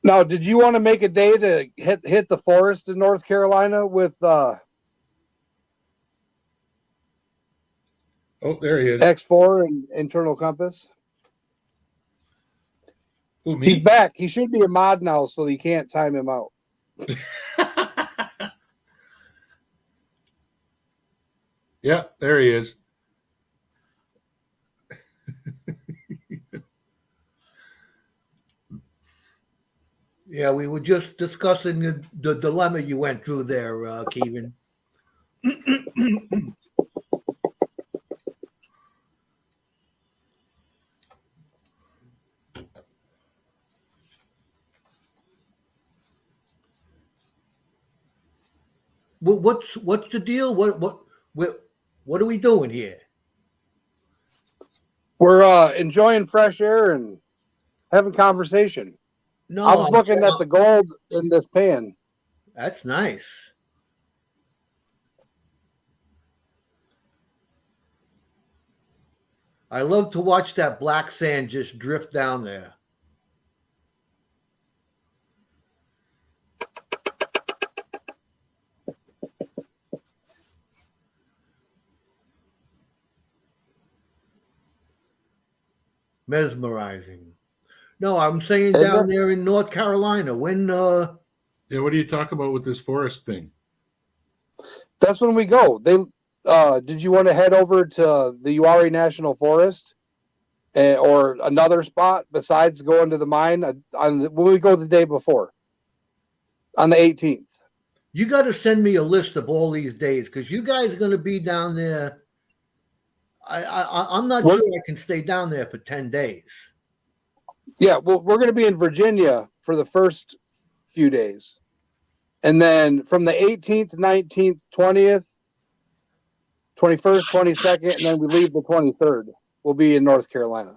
Now, did you want to make a day to hit the forest in North Carolina with Oh, there he is. X4 and internal compass? Who, He's me? back. He should be a mod now, so you can't time him out. Yeah, there he is. Yeah, we were just discussing the dilemma you went through there, Kevin. What's the deal? What are we doing here? We're enjoying fresh air and having conversation. No, I was looking at the gold in this pan. That's nice. I love to watch that black sand just drift down there. Mesmerizing. No, I'm saying Is down it? there in North Carolina. When Yeah, what are you talking about with this forest thing? That's when we go. They did you want to head over to the Uwharrie National Forest or another spot besides going to the mine when we go the day before on the 18th? you got to send me a list of all these days because you guys are going to be down there. I'm not What? sure I can stay down there for 10 days. Yeah, well, we're going to be in Virginia for the first few days. And then from the 18th, 19th, 20th, 21st, 22nd, and then we leave the 23rd. We'll be in North Carolina.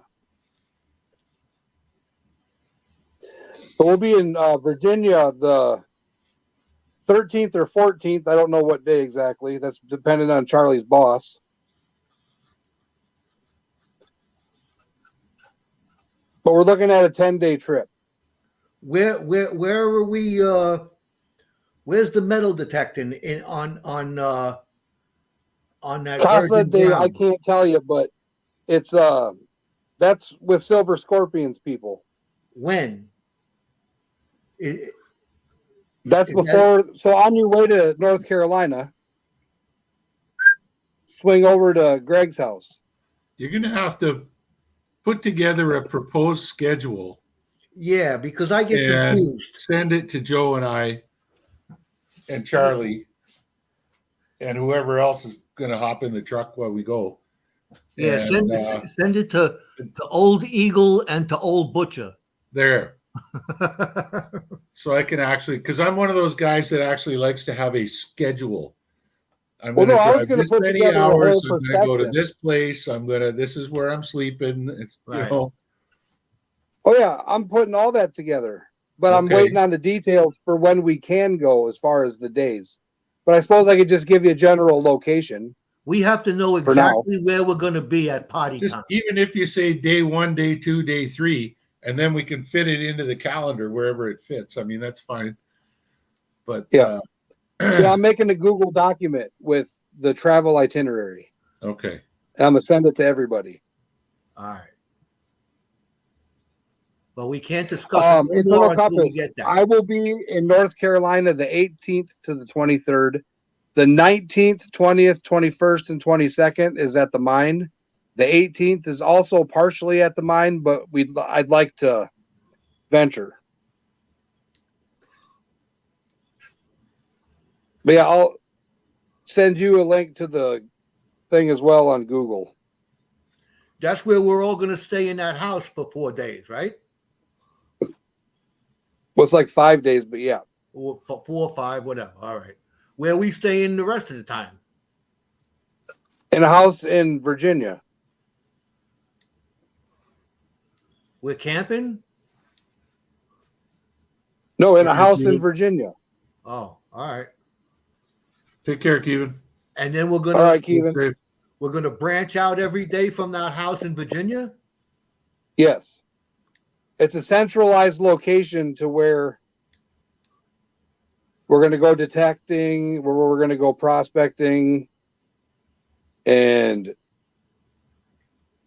But we'll be in Virginia the 13th or 14th. I don't know what day exactly. That's dependent on Charlie's boss. But we're looking at a 10-day trip. Where are we? Where's the metal detecting on that Casa virgin de, I ground? can't tell you, but it's that's with Silver Scorpions people. When? That's Is before. So on your way to North Carolina, swing over to Greg's house. You're going to have to put together a proposed schedule Yeah, because I get and confused. send it to Joe and I and Charlie and whoever else is going to hop in the truck while we go. Yeah, And, send it to Old Eagle and to Old Butcher. there. So I can actually, because I'm one of those guys that actually likes to have a schedule. I'm Well, going no, I was to drive gonna this put many together a whole hours. I'm going to go to perspective. this place. This is where I'm sleeping. It's, Right. You know, Oh yeah, I'm putting all that together, but I'm Okay. waiting on the details for when we can go as far as the days. But I suppose I could just give you a general location. We have to know For now. exactly where we're going to be at party just time. even if you say day 1, day 2, day 3, and then we can fit it into the calendar wherever it fits. I mean, that's fine. But Yeah. Yeah, I'm making a Google document with the travel itinerary. okay. And I'm gonna send it to everybody. All right. But we can't discuss it Internal more until we compass. get that. I will be in North Carolina the 18th to the 23rd. The 19th, 20th, 21st, and 22nd is at the mine. The 18th is also partially at the mine, but I'd like to venture. But yeah, I'll send you a link to the thing as well on Google. That's where we're all going to stay in that house for 4 days, right? Well, it's like 5 days, but yeah. Or for 4 or 5, whatever. All right. Where we stay in the rest of the time. In a house in Virginia. We're camping? No, in a Okay, house in dude. Virginia. Oh, all right. Take care, Kevin. And then we're All gonna right, Kevin. Okay. we're gonna branch out every day from that house in Virginia. Yes. It's a centralized location to where we're going to go detecting, where we're going to go prospecting and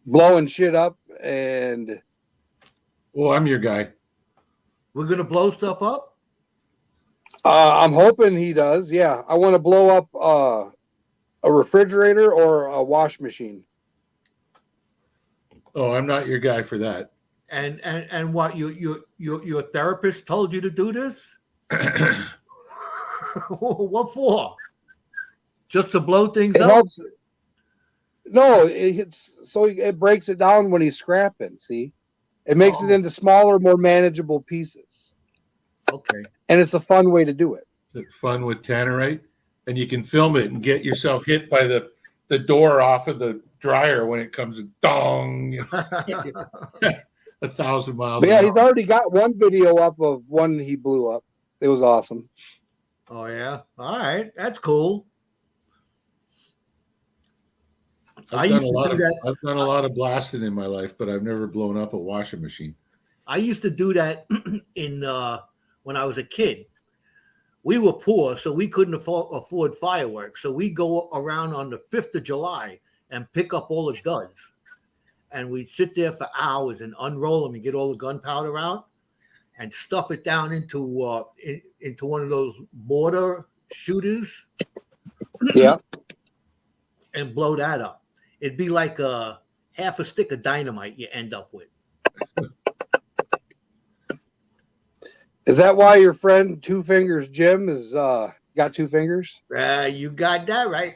blowing shit up. And Oh, I'm your guy. We're gonna blow stuff up. I'm hoping he does. Yeah. I want to blow up a refrigerator or a wash machine. Oh, I'm not your guy for that. And what your therapist told you to do this? What for? Just to blow things It up? helps. No, it breaks it down when he's scrapping. See, it makes it into smaller, more manageable pieces. Okay. And it's a fun way to do it. It's fun with Tannerite, and you can film it and get yourself hit by the door off of the dryer when it comes dong, 1,000 miles. But yeah, an he's hour. already got one video up of one he blew up. It was awesome. Oh yeah. All right. That's cool. I I've used done, a to lot do of, that. I've done a lot of blasting in my life, but I've never blown up a washing machine. I used to do that in when I was a kid. We were poor, so we couldn't afford fireworks. So we go around on the 5th of July and pick up all the duds. And we'd sit there for hours and unroll them and get all the gunpowder out and stuff it down into one of those mortar shooters Yeah. and blow that up. It'd be like a half a stick of dynamite you end up with. Is that why your friend Two Fingers Jim is got 2 fingers? You got that right.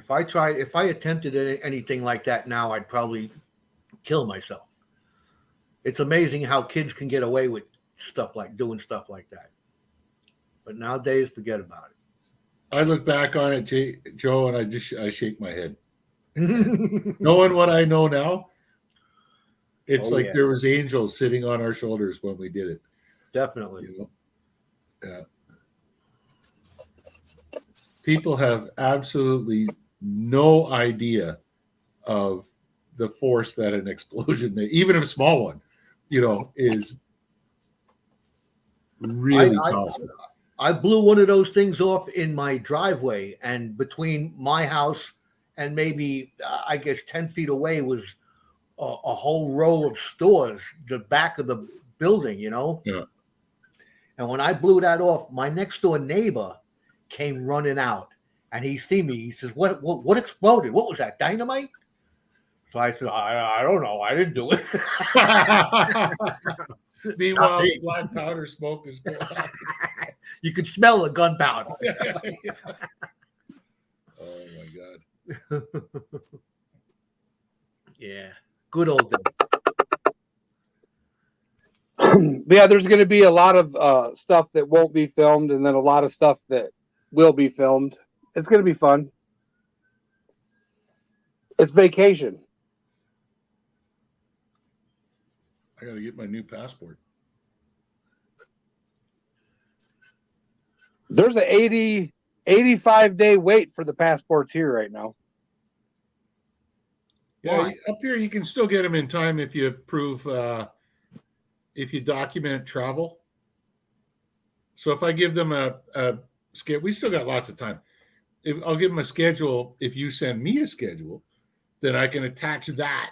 If I attempted anything like that now, I'd probably kill myself. It's amazing how kids can get away with doing stuff like that. But nowadays, forget about I look back on it, Joe, and I shake my head. it. Knowing what I know now, it's Oh, like yeah. there was angels sitting on our shoulders when we did it. Definitely. You know? Yeah. People have absolutely no idea of the force that an explosion may, even a small one, is really powerful. I blew one of those things off in my driveway, and between my house and maybe, I guess, 10 feet away was a whole row of stores, the back of the building, Yeah. And when I blew that off, my next door neighbor came running out, and he see me. He says, what exploded? What was that, dynamite? So I said, I don't know. I didn't do it. Meanwhile, the black powder smoke is going on. You could smell the gunpowder. Oh my God. Yeah. Good old days. Yeah, there's going to be a lot of stuff that won't be filmed, and then a lot of stuff that will be filmed. It's going to be fun. It's vacation. I got to get my new passport. There's an 85-day wait for the passports here right now. Yeah, Why? up here you can still get them in time if you prove, if you document travel. So if I give them a schedule, we still got lots of time. If I'll give them a schedule, if you send me a schedule, then I can attach that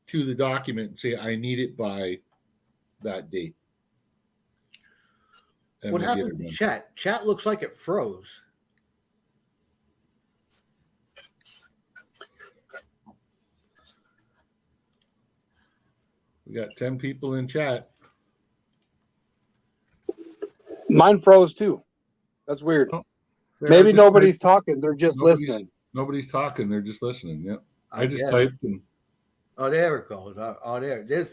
to the document and say I need it by that date. And What we'll get happened it to done. chat? Chat looks like it froze. We got 10 people in chat. Mine froze too. That's weird. Oh, Maybe nobody's talking. They're just listening. Nobody's talking. They're just listening. Yep. I just guess. typed and Oh, there it goes. Oh, there. There's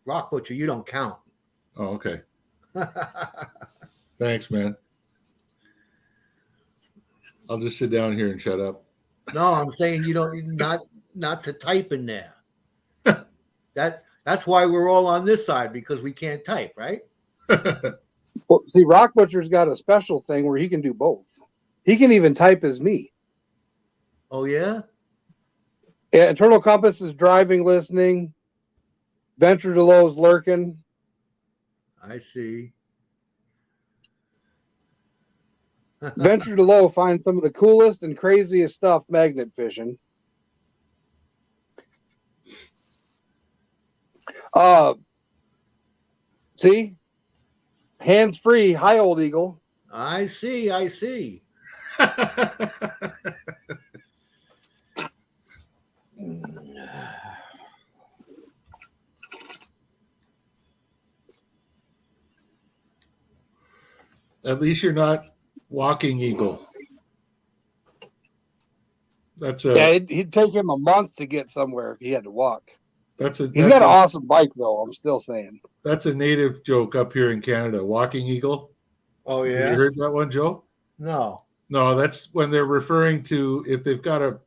Rock Butcher. You don't count. oh, okay. Thanks, man. I'll just sit down here and shut up. No, I'm saying you don't not to type in there. That's why we're all on this side, because we can't type, right? Well, see, Rock Butcher's got a special thing where he can do both. He can even type as me. Oh yeah. Yeah, Eternal Compass is driving, listening. Venture Delow's lurking. I see. Venture Delow finds some of the coolest and craziest stuff magnet fishing. See? Hands free, hi old eagle. I see. I see. At least you're not walking eagle. That's a Yeah, it'd take him a month to get somewhere if he had to walk. that's a He's that's got an a, awesome bike, though. I'm still saying. that's a native joke up here in Canada. Walking eagle. Oh Have yeah. you heard that one, Joe? No. No, that's when they're referring to if they've got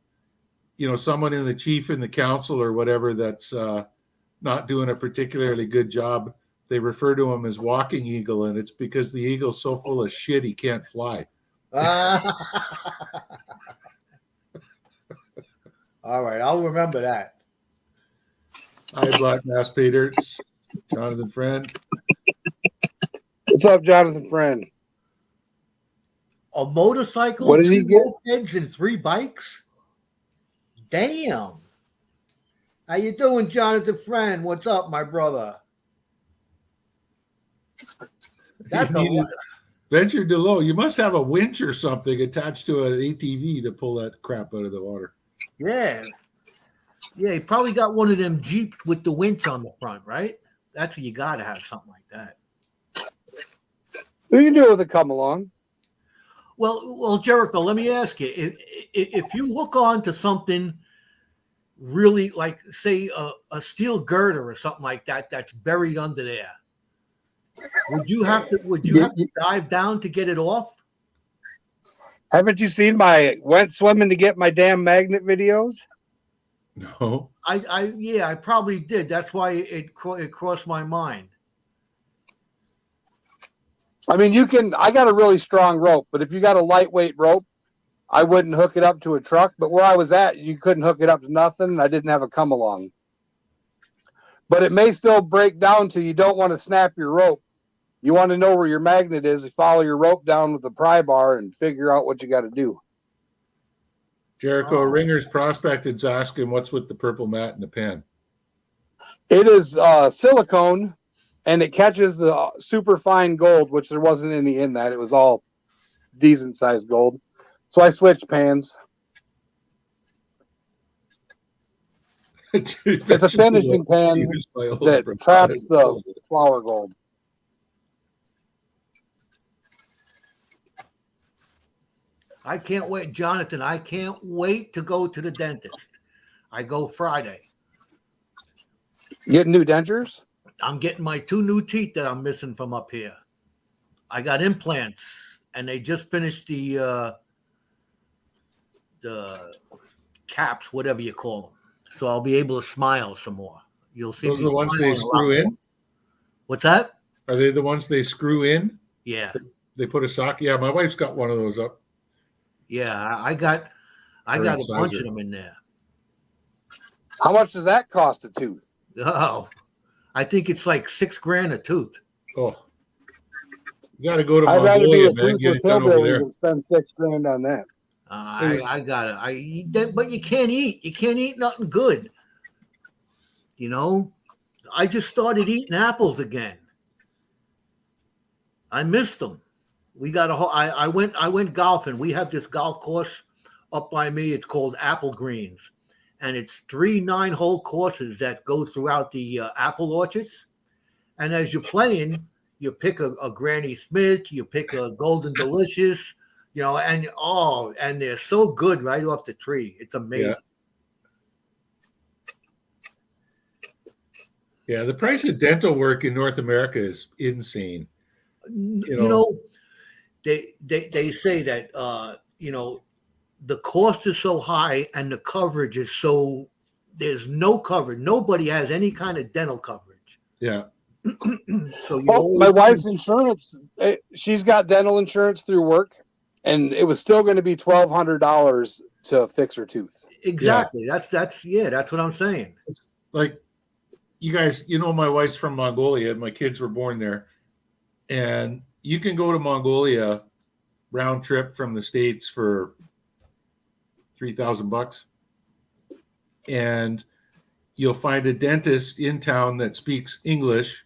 someone in the chief in the council or whatever that's not doing a particularly good job. They refer to him as walking eagle, and it's because the eagle's so full of shit he can't fly. All right, I'll remember that. Hi, Black Mass Peter. It's Jonathan Friend. What's up, Jonathan Friend? A motorcycle, What did 2 he get? mopeds, and 3 bikes? Damn. How you doing, Jonathan Friend? What's up, my brother? That's a lot. Venture Delow. You must have a winch or something attached to an ATV to pull that crap out of the water. Yeah. Yeah, he probably got one of them Jeeps with the winch on the front, right? That's what you got to have, something like that. You can do it with a come along. Well, Jericho, let me ask you: if you hook on to something really like, say, a steel girder or something like that that's buried under there, would you have to dive down to get it off? Haven't you seen my went swimming to get my damn magnet videos? No. I probably did. That's why it crossed my mind. I mean, I got a really strong rope, but if you got a lightweight rope, I wouldn't hook it up to a truck. But where I was at, you couldn't hook it up to nothing. And I didn't have a come along. But it may still break down to you don't want to snap your rope. You want to know where your magnet is. You follow your rope down with the pry bar and figure out what you got to do. Jericho Ringer's prospected's asking what's with the purple mat and the pen. It is silicone, and it catches the super fine gold, which there wasn't any in that. It was all decent sized gold. So I switched pans. It's a finishing pan that traps the flour gold. I can't wait, Jonathan. I can't wait to go to the dentist. I go Friday. Getting new dentures? I'm getting my 2 new teeth that I'm missing from up here. I got implants, and they just finished the caps, whatever you call them. So I'll be able to smile some more. You'll see. Those are the ones they screw in? What's that? Are they the ones they screw in? Yeah. They put a socket. Yeah, my wife's got one of those up. Yeah, I got a bunch of them in there. How much does that cost a tooth? Oh, I think it's like $6,000 a tooth. Oh, you got to go to I'd rather be Mongolia, a man. Get toothless it done over hillbilly there. than spend $6,000 on that. I got it. But you can't eat. You can't eat nothing good. You know, I just started eating apples again. I missed them. We got I went golfing. We have this golf course up by me. It's called Apple Greens, and it's 3 9-hole courses that go throughout the apple orchards. And as you're playing, you pick a Granny Smith, you pick a Golden Delicious, you know, and they're so good right off the tree. It's amazing. Yeah, the price of dental work in North America is insane. You know, they say that you know, the cost is so high and the coverage is so, there's no coverage. Nobody has any kind of dental coverage. Yeah. So my wife's insurance, she's got dental insurance through work, and it was still going to be $1,200 to fix her tooth. Exactly. Yeah. That's what I'm saying. Like, you guys, you know, my wife's from Mongolia. My kids were born there, and you can go to Mongolia round trip from the States for $3,000, and you'll find a dentist in town that speaks English,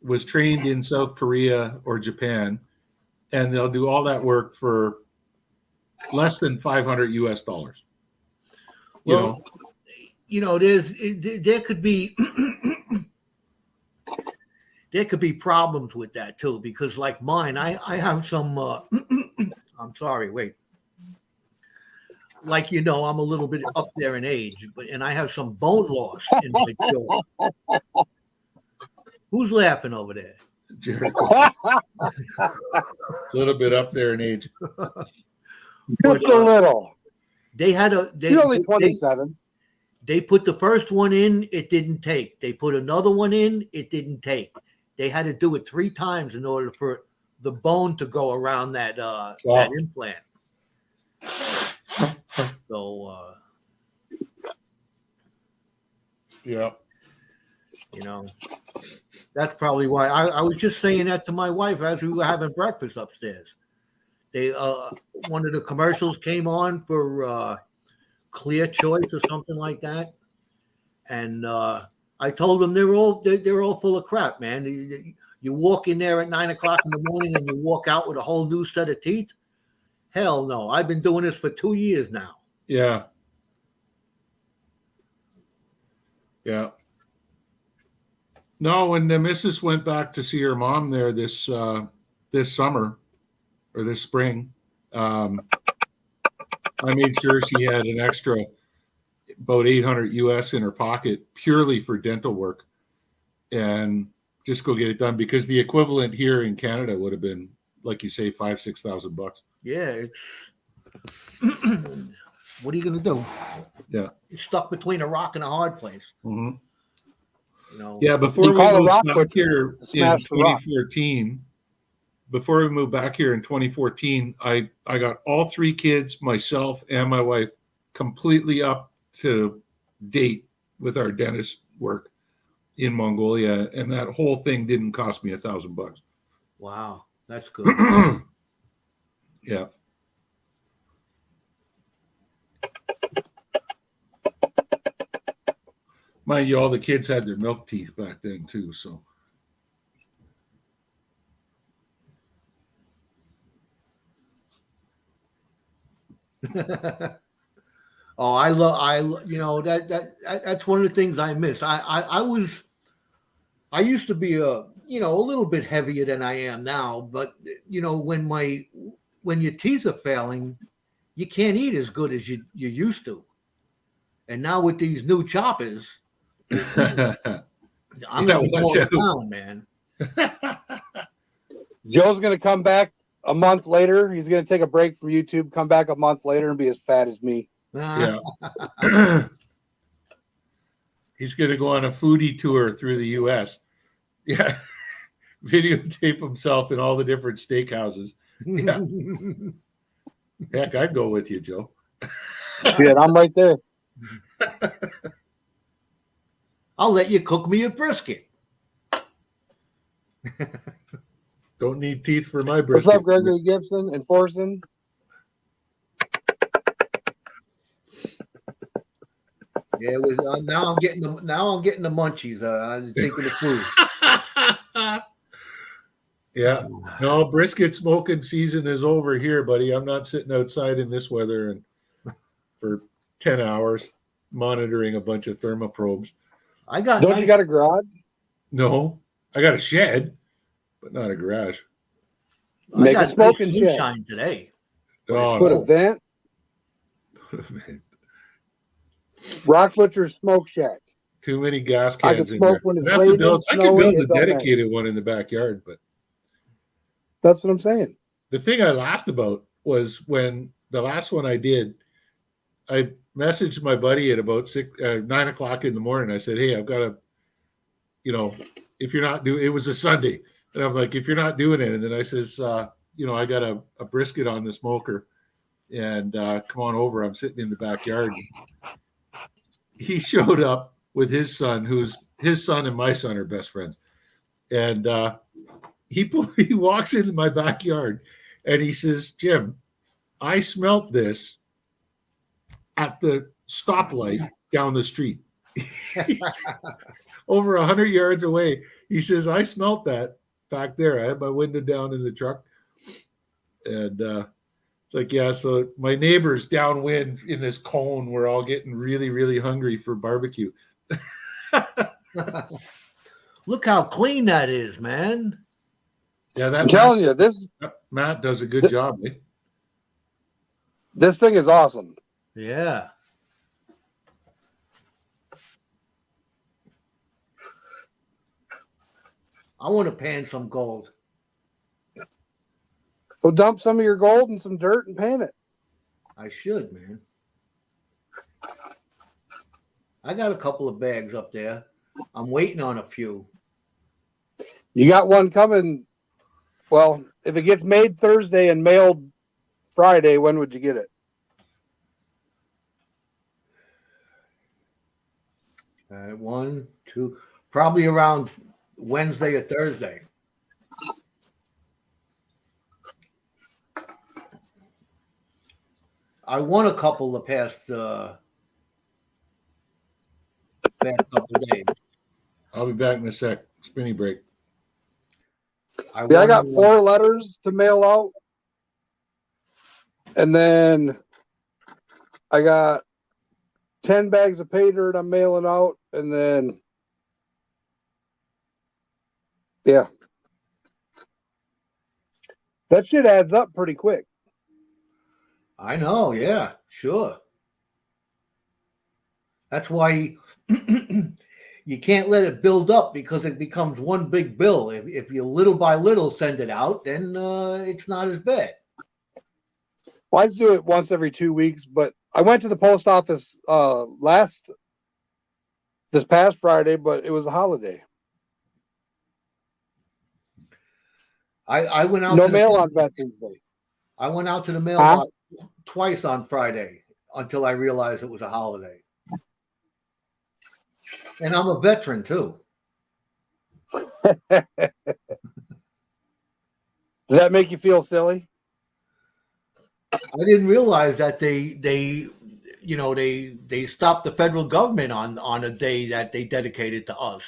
was trained in South Korea or Japan, and they'll do all that work for less than $500 US. Well, you know, there could be there could be problems with that too, because like mine, I have some. I'm sorry, wait. Like, you know, I'm a little bit up there in age, and I have some bone loss in my jaw. Who's laughing over there? A little bit up there in age. Just a little. They had You're only 27. They put the first one in, it didn't take. They put another one in, it didn't take. They had to do it 3 times in order for the bone to go around that that implant. So yeah, you know, that's probably why I was just saying that to my wife as we were having breakfast upstairs. They one of the commercials came on for Clear Choice or something like that, and I told them they're all full of crap, man. You walk in there at 9 o'clock in the morning and you walk out with a whole new set of teeth. Hell no! I've been doing this for 2 years now. Yeah. Yeah. No, when the missus went back to see her mom there this summer or this spring, I made sure she had an extra about 800 US in her pocket purely for dental work, and just go get it done, because the equivalent here in Canada would have been, like you say, $5,000-6,000. Yeah. What are you going to do? Yeah. You're stuck between a rock and a hard place. Mm-hmm. You know. Yeah, before You we call a moved rock back butcher here to in smash the rock. 2014, before we moved back here in 2014, I got all 3 kids, myself and my wife, completely up to date with our dentist work in Mongolia, and that whole thing didn't cost me $1,000. Wow, that's good. Yeah. Mind you, all the kids had their milk teeth back then too, so. Oh, that's one of the things I miss. I used to be a little bit heavier than I am now, but when your teeth are failing, you can't eat as good as you used to. And now with these new choppers, I'm gonna be going down, man. Joe's going to come back a month later. He's going to take a break from YouTube, come back a month later, and be as fat as me. Yeah. He's going to go on a foodie tour through the U.S. Yeah. Videotape himself in all the different steakhouses. Yeah. Heck, I'd go with you, Joe. Shit, I'm right there. I'll let you cook me a brisket. Don't need teeth for my brisket. What's up, Gregory Gibson and Forson? Yeah, now I'm getting the munchies. I'm thinking of food. Yeah. No, brisket smoking season is over here, buddy. I'm not sitting outside in this weather and for 10 hours monitoring a bunch of thermoprobes. Don't you got a garage? No, I got a shed, but not a garage. Make a smoking shed today. Oh, put a vent. Rock Butcher Smoke Shack. Too many gas I cans could in smoke there. when it's I raining, could snowing, build it a don't matter. dedicated one in the backyard, but That's what I'm saying. the thing I laughed about was when the last one I did, I messaged my buddy at about 9 o'clock in the morning. I said, "Hey, I've got to, if you're not doing," it was a Sunday, and I'm like, "If you're not doing it," and then I says, I got a brisket on the smoker, and come on over. I'm sitting in the backyard. He showed up with his son, his son and my son are best friends, and he walks into my backyard, and he says, "Jim, I smelt this at the stoplight down the street." Over 100 yards away. He says, "I smelt that back there. I had my window down in the truck." And it's like, yeah, so my neighbors downwind in this cone were all getting really, really hungry for barbecue. Look how clean that is, man. Yeah, I'm telling you, Matt does a good job. Eh? This thing is awesome. Yeah. I want to pan some gold. So dump some of your gold in some dirt and pan it. I should, man. I got a couple of bags up there. I'm waiting on a few. You got one coming. Well, if it gets made Thursday and mailed Friday, when would you get it? One, two, probably around Wednesday or Thursday. I won a couple the past couple of days. I'll be back in a sec. Spinny break. I got 4 letters to mail out. And then I got 10 bags of pay dirt I'm mailing out. And then, yeah. That shit adds up pretty quick. I know. Yeah, sure. That's why you can't let it build up because it becomes one big bill. If you little by little send it out, then it's not as bad. Well, I just do it once every 2 weeks, but I went to the post office this past Friday, but it was a holiday. I went out. No to mail the, on Veterans Day. I went out to the mailbox twice on Friday until I realized it was a holiday. And I'm a veteran too. Does that make you feel silly? I didn't realize that they stopped the federal government on a day that they dedicated to us.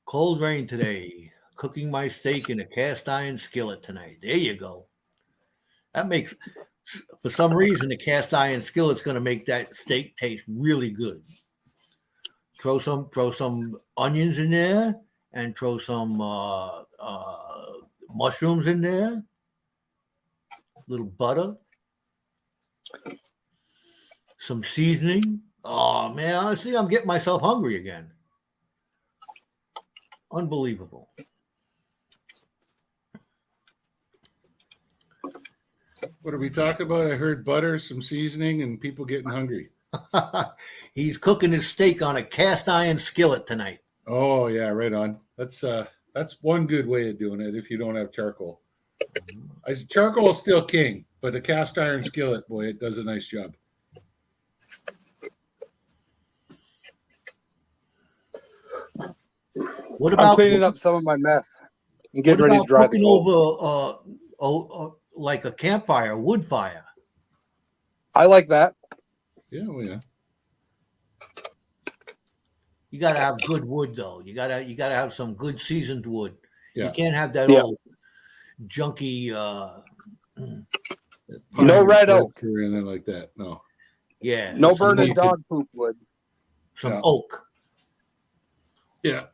Cold rain today. Cooking my steak in a cast iron skillet tonight. There you go. That makes, for some reason, the cast iron skillet's going to make that steak taste really good. Throw some onions in there, and throw some mushrooms in there. Little butter, some seasoning. Oh man, honestly, I'm getting myself hungry again. Unbelievable. What are we talking about? I heard butter, some seasoning, and people getting hungry. He's cooking his steak on a cast iron skillet tonight. Oh yeah, right on. That's one good way of doing it if you don't have charcoal. Charcoal is still king, but a cast iron skillet, boy, it does a nice job. What about I'm cleaning up some of my mess and getting ready to drive cooking over like a campfire, wood fire? I like that. Yeah, well, yeah. You got to have good wood, though. You gotta have some good seasoned wood. Yeah. You can't have that old junky. No red oak or anything like that. No. Yeah. No burning dog poop wood. Some oak. Yeah.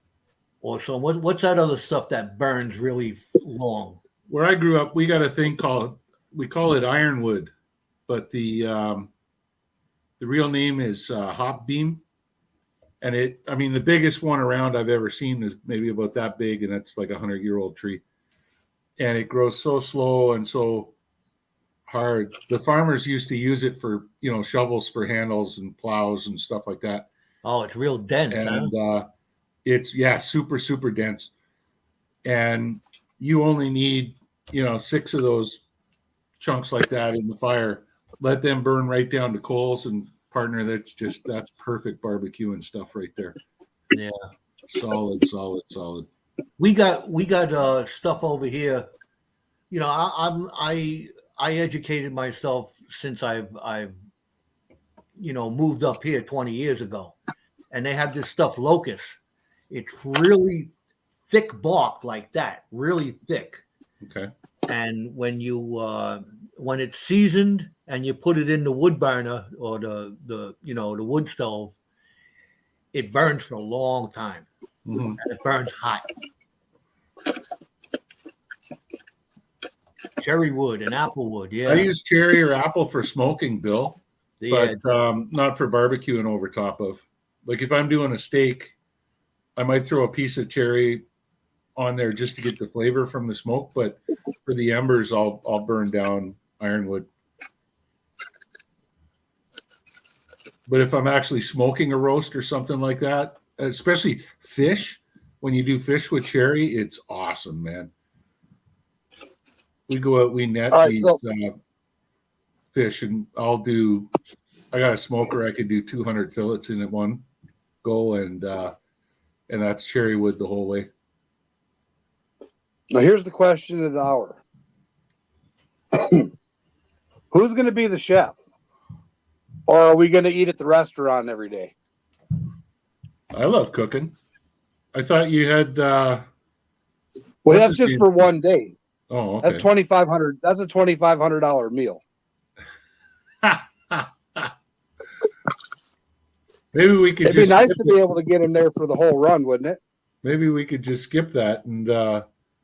Or some what's that other stuff that burns really long? Where I grew up, we got a thing we call it ironwood, but the real name is hop beam. And the biggest one around I've ever seen is maybe about that big, and it's like 100-year-old tree. And it grows so slow and so hard. The farmers used to use it for, shovels for handles and plows and stuff like that. Oh, it's real dense. And huh? It's super, super dense. And you only need, 6 of those chunks like that in the fire. Let them burn right down to coals, and partner, that's perfect barbecue and stuff right there. Yeah. Solid. We got stuff over here. I educated myself since I've moved up here 20 years ago, and they have this stuff locust. It's really thick bark like that, really thick. Okay. And when when it's seasoned and you put it in the wood burner or the wood stove, it burns for a long time. Mm-hmm. And it burns hot. Cherry wood and apple wood, yeah. I use cherry or apple for smoking, Bill, but not for barbecuing over top of. Like if I'm doing a steak, I might throw a piece of cherry on there just to get the flavor from the smoke, but for the embers, I'll burn down ironwood. But if I'm actually smoking a roast or something like that, especially fish, when you do fish with cherry, it's awesome, man. We go out, we net these fish, and I got a smoker. I could do 200 fillets in at one go, and that's cherry wood the whole way. Now here's the question of the hour. Who's going to be the chef? Or are we going to eat at the restaurant every day? I love cooking. I thought you had. Well, that's just for one day. Oh, okay. That's $2,500. That's a $2,500 meal. Maybe we could. It'd be nice to be able to get him there for the whole run, wouldn't it? Maybe we could just skip that and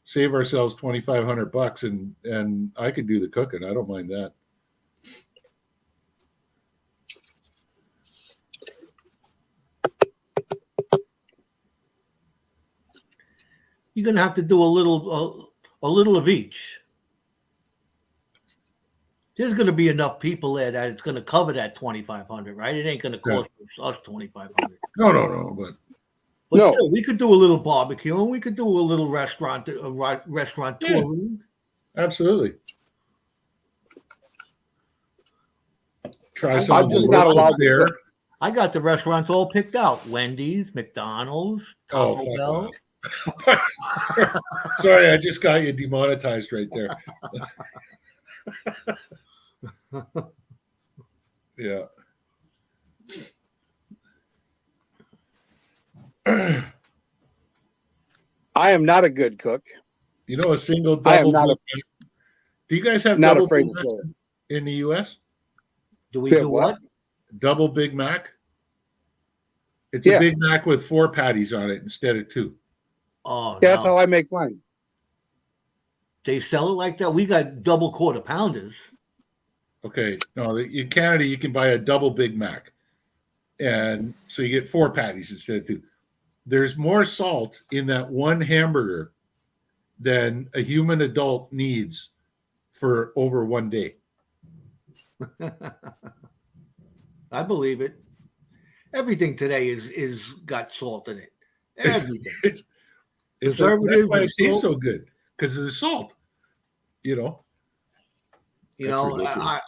save ourselves $2,500, and I could do the cooking. I don't mind that. You're gonna have to do a little of each. There's gonna be enough people there that it's gonna cover that 2,500, right? It ain't gonna cost us 2,500. No, but No. Still, we could do a little barbecue and we could do a little restaurant touring. absolutely. Try I'm some of just the not locals allowed to there. cook. I got the restaurants all picked out: Wendy's, McDonald's, Oh, Taco fuck Bell. Sorry, I just got you demonetized right there. Yeah. I am not a good cook. You know, a single I am double. not Big Mac. Do you guys have Not double afraid Big to Mac say it. in the U.S.? Do we Bit do what? what? Double Big Mac. It's Yeah. a Big Mac with 4 patties on it instead of 2. Oh, Yeah, that's no. how I make mine. They sell it like that. We got double quarter pounders. Okay. No, in Canada you can buy a double Big Mac, and so you get 4 patties instead of 2. There's more salt in that one hamburger than a human adult needs for over one day. I believe it. Everything today is got salt in it. Everything. It's that's Preservatives why and it tastes salt. so good, because of the salt. You know. You That's know, ridiculous.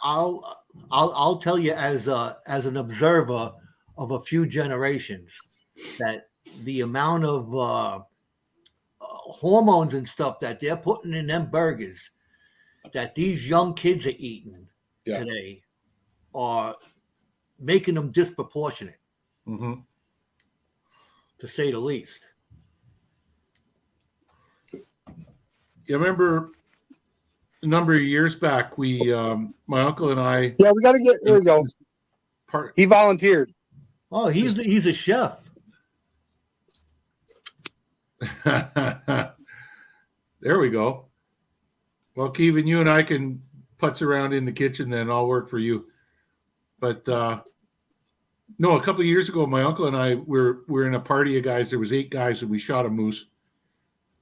I'll tell you as an observer of a few generations that the amount of hormones and stuff that they're putting in them burgers that these young kids are eating Yeah. today are making them disproportionate, Mm-hmm. to say the least. You remember a number of years back, we, my uncle and I, Yeah, we got to get. There we go. He volunteered. Oh, he's a chef. there we go. Well, Kevin, you and I can putz around in the kitchen, then I'll work for you. But no, a couple of years ago, my uncle and I were in a party of guys. There was 8 guys, and we shot a moose,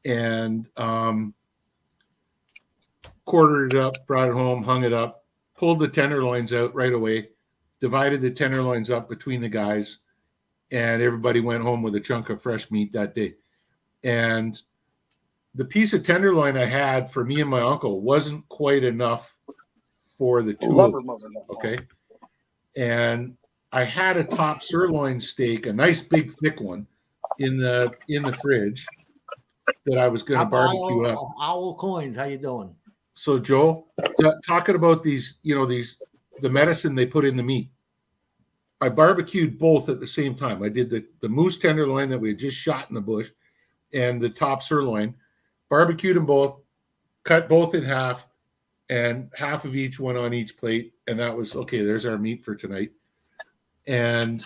and quartered it up, brought it home, hung it up, pulled the tenderloins out right away, divided the tenderloins up between the guys, and everybody went home with a chunk of fresh meat that day. And the piece of tenderloin I had for me and my uncle wasn't quite enough for the 2 of us, okay? And I had a top sirloin steak, a nice big thick one, in the fridge that I was going to barbecue up. Owl Coins, how you doing? So Joe, talking about these, the medicine they put in the meat. I barbecued both at the same time. I did the moose tenderloin that we had just shot in the bush and the top sirloin, barbecued them both, cut both in half, and half of each went on each plate. And that was, okay, there's our meat for tonight. And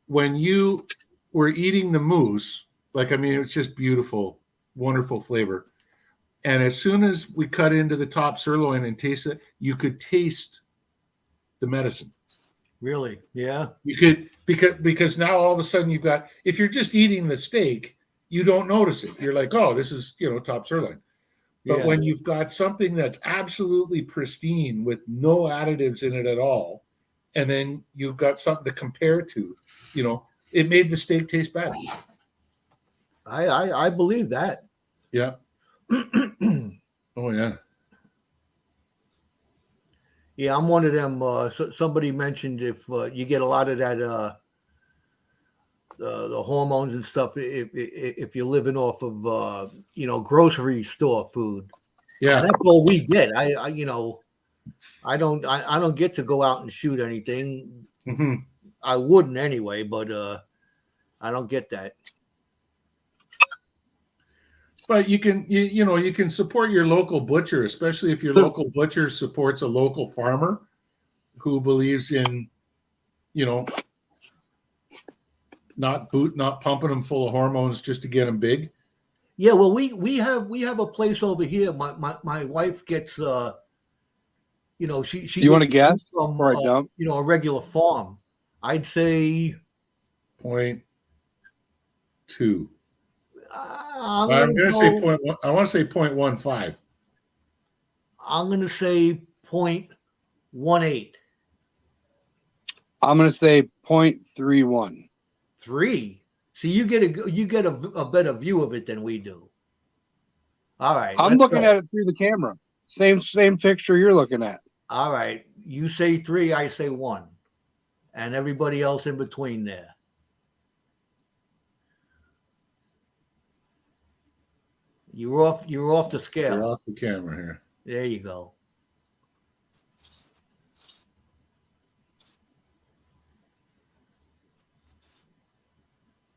when you were eating the moose, it's just beautiful, wonderful flavor. And as soon as we cut into the top sirloin and taste it, you could taste the medicine. Really? Yeah. You could, because now all of a sudden you've got, if you're just eating the steak, you don't notice it. You're like, oh, this is, top sirloin. But when you've got something that's absolutely pristine with no additives in it at all, and then you've got something to compare to, it made the steak taste better. I believe that. Yeah. Oh, yeah. Yeah, I'm one of them. Somebody mentioned if you get a lot of that, the hormones and stuff, if you're living off of, grocery store food. Yeah. And that's all we get. I don't get to go out and shoot anything. Mm-hmm. I wouldn't anyway, but I don't get that. But you can support your local butcher, especially if your local butcher supports a local farmer who believes in, not pumping them full of hormones just to get them big? Yeah, well, we have a place over here. My wife gets she You want to gets guess? from Or I dump? a regular farm. I'd say 0.2. I'm I'm gonna going to say go, 0.1. I want to say 0.15. I'm gonna say 0.18. I'm going to say 0.31. 3. See, you get a better view of it than we do. All right, I'm let's looking go. at it through the camera. Same picture you're looking at. All right, you say 3, I say 1, and everybody else in between there. You're off the You're scale. off the camera here. There you go.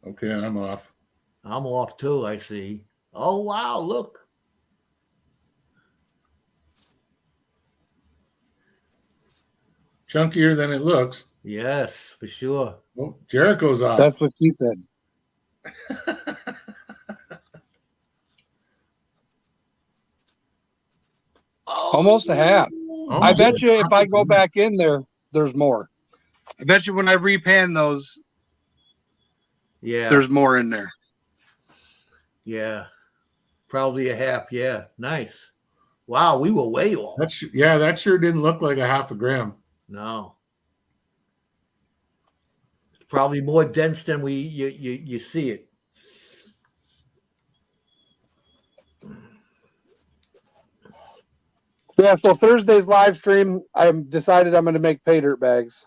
Okay, I'm off. I'm off too, I see. Oh wow, look. Chunkier than it looks. Yes, for sure. Oh, Jericho's off. That's what she said. Almost a half. Oh, I bet you if I go back in there, there's more. I bet you when I repan those, yeah. there's more in there. Yeah. Probably a half. Yeah. Nice. Wow, we were way off. That sure didn't look like a half a gram. No. It's probably more dense than you see it. Yeah, so Thursday's live stream, I've decided I'm going to make pay dirt bags.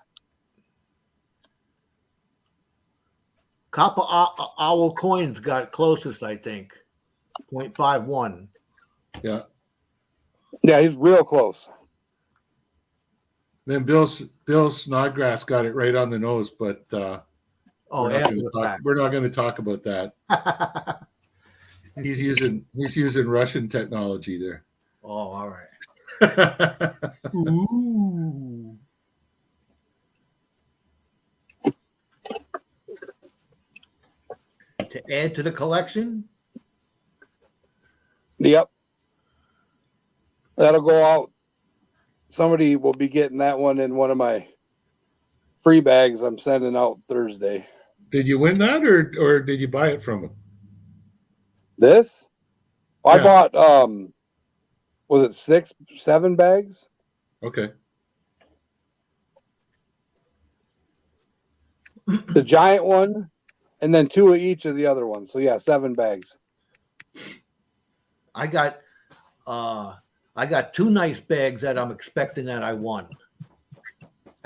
Copper Owl Coins got closest, I think. 0.51. Yeah. Yeah, he's real close. Then Bill Snodgrass got it right on the nose, but Oh, we're after the fact. not going to talk about that. He's using Russian technology there. Oh, all right. Ooh. To add to the collection? Yep. That'll go out. Somebody will be getting that one in one of my free bags I'm sending out Thursday. Did you win that, or did you buy it from him? This? I Yeah. bought was it 7 bags? Okay. The giant one, and then 2 of each of the other ones. So yeah, 7 bags. I got 2 nice bags that I'm expecting that I won.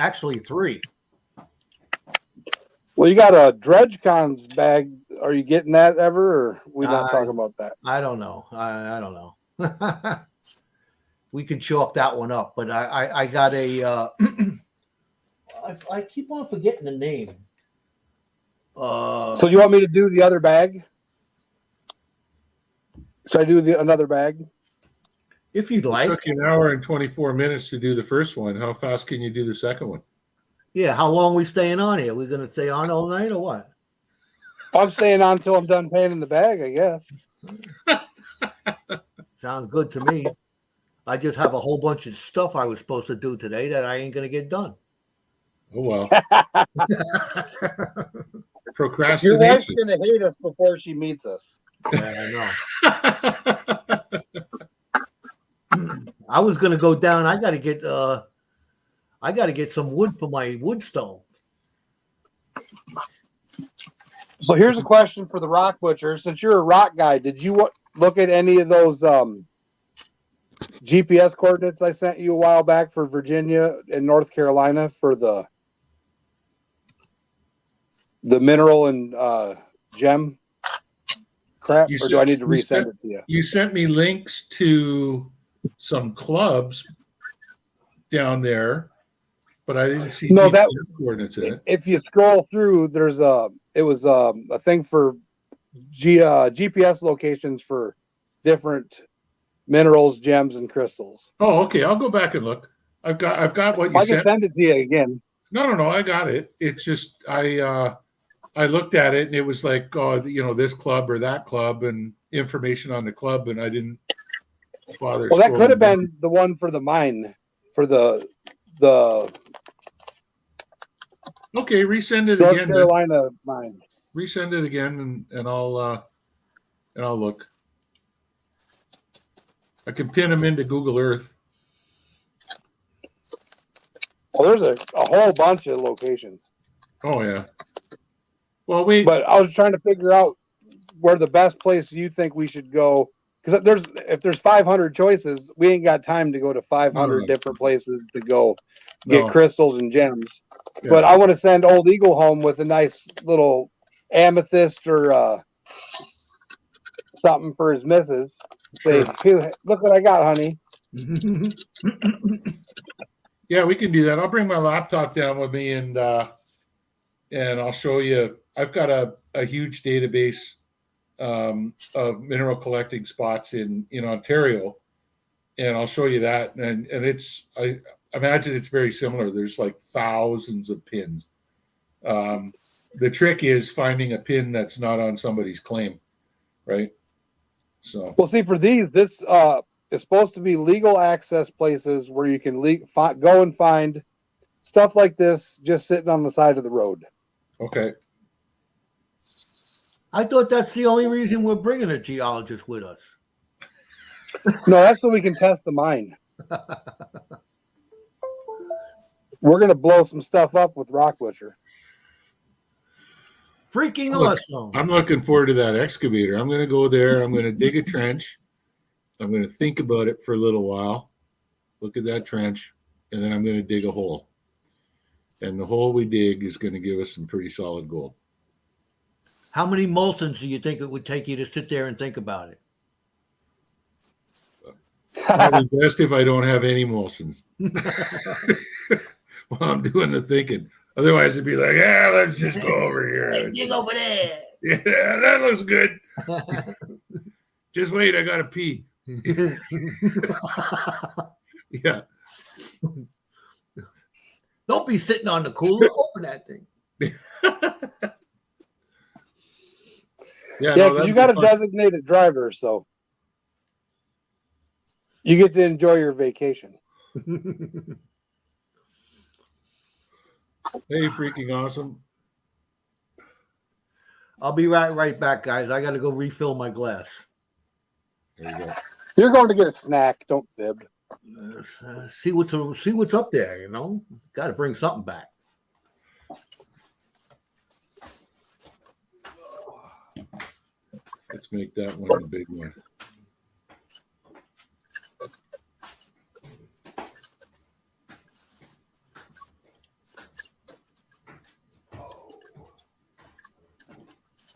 Actually, 3. Well, you got a DredgeCon's bag. Are you getting that ever, or we not talking about that? I don't know. I don't know. We can chalk that one up, but I got a I keep on forgetting the name. So you want me to do the other bag? Should I do another bag? If you'd It like. took you an hour and 24 minutes to do the first one. How fast can you do the second one? Yeah, how long we staying on here? We're gonna stay on all night or what? I'm staying on until I'm done paying in the bag, I guess. Sounds good to me. I just have a whole bunch of stuff I was supposed to do today that I ain't gonna get done. Oh, well. Your wife's Procrastination. gonna hate us before she meets us. Yeah, I know. I was gonna go down. I gotta get some wood for my wood stove. So here's a question for the rock butcher. Since you're a rock guy, did you look at any of those GPS coordinates I sent you a while back for Virginia and North Carolina for the mineral and gem crap? Or do I need to resend it to you? You sent me links to some clubs down there, but I didn't see No, GPS coordinates in it. If you scroll through, there's a thing for GPS locations for different minerals, gems, and crystals. Oh, okay. I'll go back and look. I've got what you I can sent. send it to you again. No. I got it. It's just I I looked at it and it was like, oh, this club or that club and information on the club, and I didn't bother. Well, that could have scrolling. been the one for the mine, for the Okay, resend it North again. Carolina mine. Resend it again, and I'll look. I can pin them into Google Earth. Well, there's a whole bunch of locations. Oh yeah. Well, But I was trying to figure out where the best place you think we should go, because if there's 500 choices, we ain't got time to go to 500 No. different places to go get No. crystals and gems. Yeah. But I want to send Old Eagle home with a nice little amethyst or something for his missus. Say, "Here, look what I got, honey." Yeah, we can do that. I'll bring my laptop down with me and I'll show you. I've got a huge database of mineral collecting spots in Ontario, and I'll show you that. And I imagine it's very similar. There's like thousands of pins. The trick is finding a pin that's not on somebody's claim, right? So, Well, see, for these, this is supposed to be legal access places where you can go and find stuff like this just sitting on the side of the road. okay. I thought that's the only reason we're bringing a geologist with us. No, that's so we can test the mine. We're going to blow some stuff up with Rock Butcher. Freaking Look, awesome. I'm looking forward to that excavator. I'm going to go there. I'm going to dig a trench. I'm going to think about it for a little while. Look at that trench. And then I'm going to dig a hole. And the hole we dig is going to give us some pretty solid gold. How many Molsons do you think it would take you to sit there and think about it? Probably best if I don't have any Molsons while I'm doing the thinking. Otherwise, it'd be like, yeah, let's just go over here. Dig over there. Yeah, that looks good. Just wait, I got to pee. Yeah. Don't be sitting on the cooler. Open that thing. Yeah, Yeah, no, because you that'd got be a fun. designated driver, so you get to enjoy your vacation. Hey, freaking awesome. I'll be right back, guys. I got to go refill my glass. There you go. You're going to get a snack. Don't fib. See what's up there. Got to bring something back. Let's make that one the big one.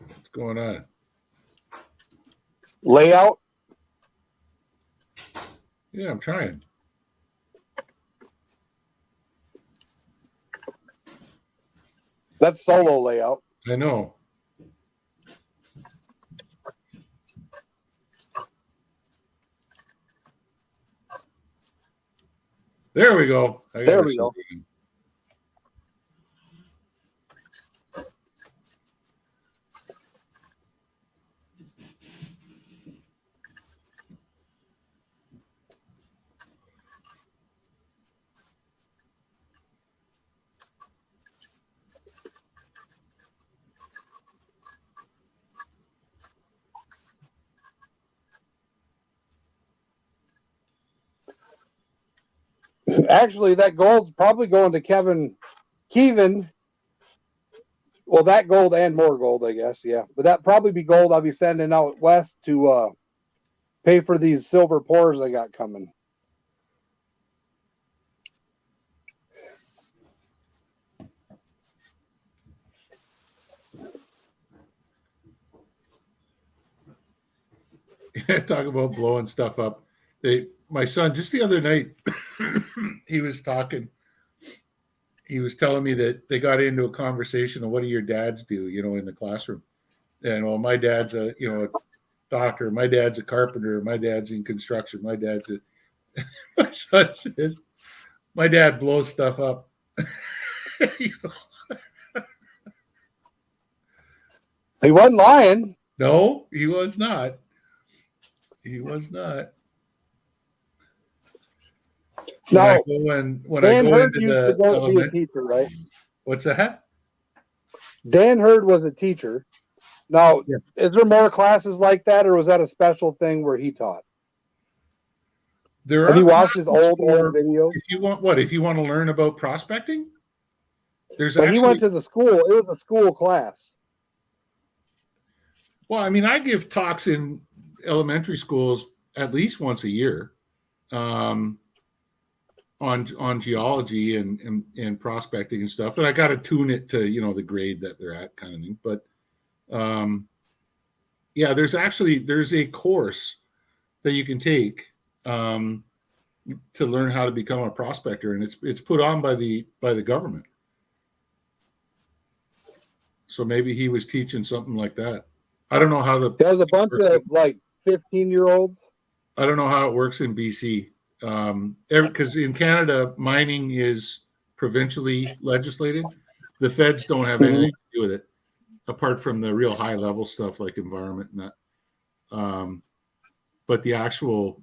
What's going on? Layout. Yeah, I'm trying. That's solo layout. I know. There we go. There we go. Actually, that gold's probably going to Kevin Keevan. Well, that gold and more gold, I guess. Yeah, but that probably be gold I'll be sending out west to pay for these silver pours I got coming. Talk about blowing stuff up. My son, just the other night, he was talking. He was telling me that they got into a conversation of what do your dads do, in the classroom. And well, my dad's a doctor. My dad's a carpenter. My dad's in construction. My son says, my dad blows stuff up. He wasn't lying. No, he was not. He was not. No, When Dan I go Hurd into used to the go be a element, teacher, right? what's that? Dan Hurd was a teacher. Now, Yeah. is there more classes like that, or was that a special thing where he taught? There Have are you watched his classes old for- videos? If you want what? If you want to learn about prospecting, there's But actually. he went to the school. It was a school class. Well, I mean, I give talks in elementary schools at least once a year, on geology and prospecting and stuff. And I got to tune it to the grade that they're at, kind of thing. But yeah, there's a course that you can take to learn how to become a prospector, and it's put on by the government. So maybe he was teaching something like that. I don't know how There's a bunch of like 15-year-olds. I don't know how it works in BC. Because in Canada, mining is provincially legislated. The feds don't have anything to do with it, apart from the real high level stuff like environment and that. But the actual,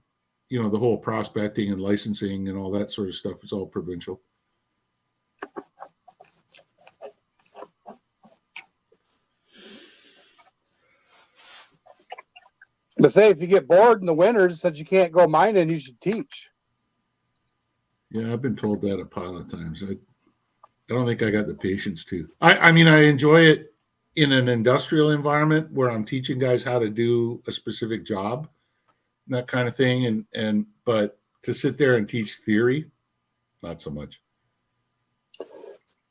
the whole prospecting and licensing and all that sort of stuff is all provincial. But say if you get bored in the winters, since you can't go mining, you should teach. Yeah, I've been told that a pile of times. I don't think I got the patience to. I mean, I enjoy it in an industrial environment where I'm teaching guys how to do a specific job, that kind of thing. But to sit there and teach theory, not so much.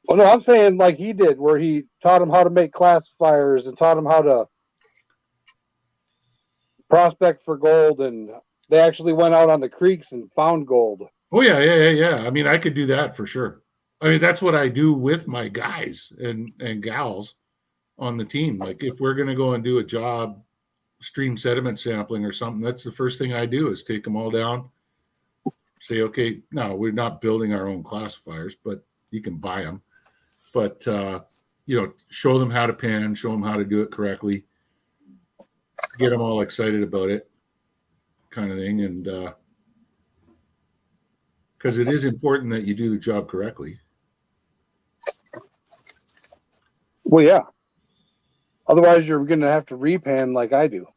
Well, no, I'm saying like he did, where he taught them how to make classifiers and taught them how to prospect for gold, and they actually went out on the creeks and found gold. Oh yeah. I mean, I could do that for sure. I mean, that's what I do with my guys and gals on the team. Like if we're going to go and do a job, stream sediment sampling or something, that's the first thing I do is take them all down, say, okay, no, we're not building our own classifiers, but you can buy them. But, show them how to pan, show them how to do it correctly, get them all excited about it, kind of thing. And because it is important that you do the job correctly. Well, yeah. Otherwise, you're going to have to repan like I do.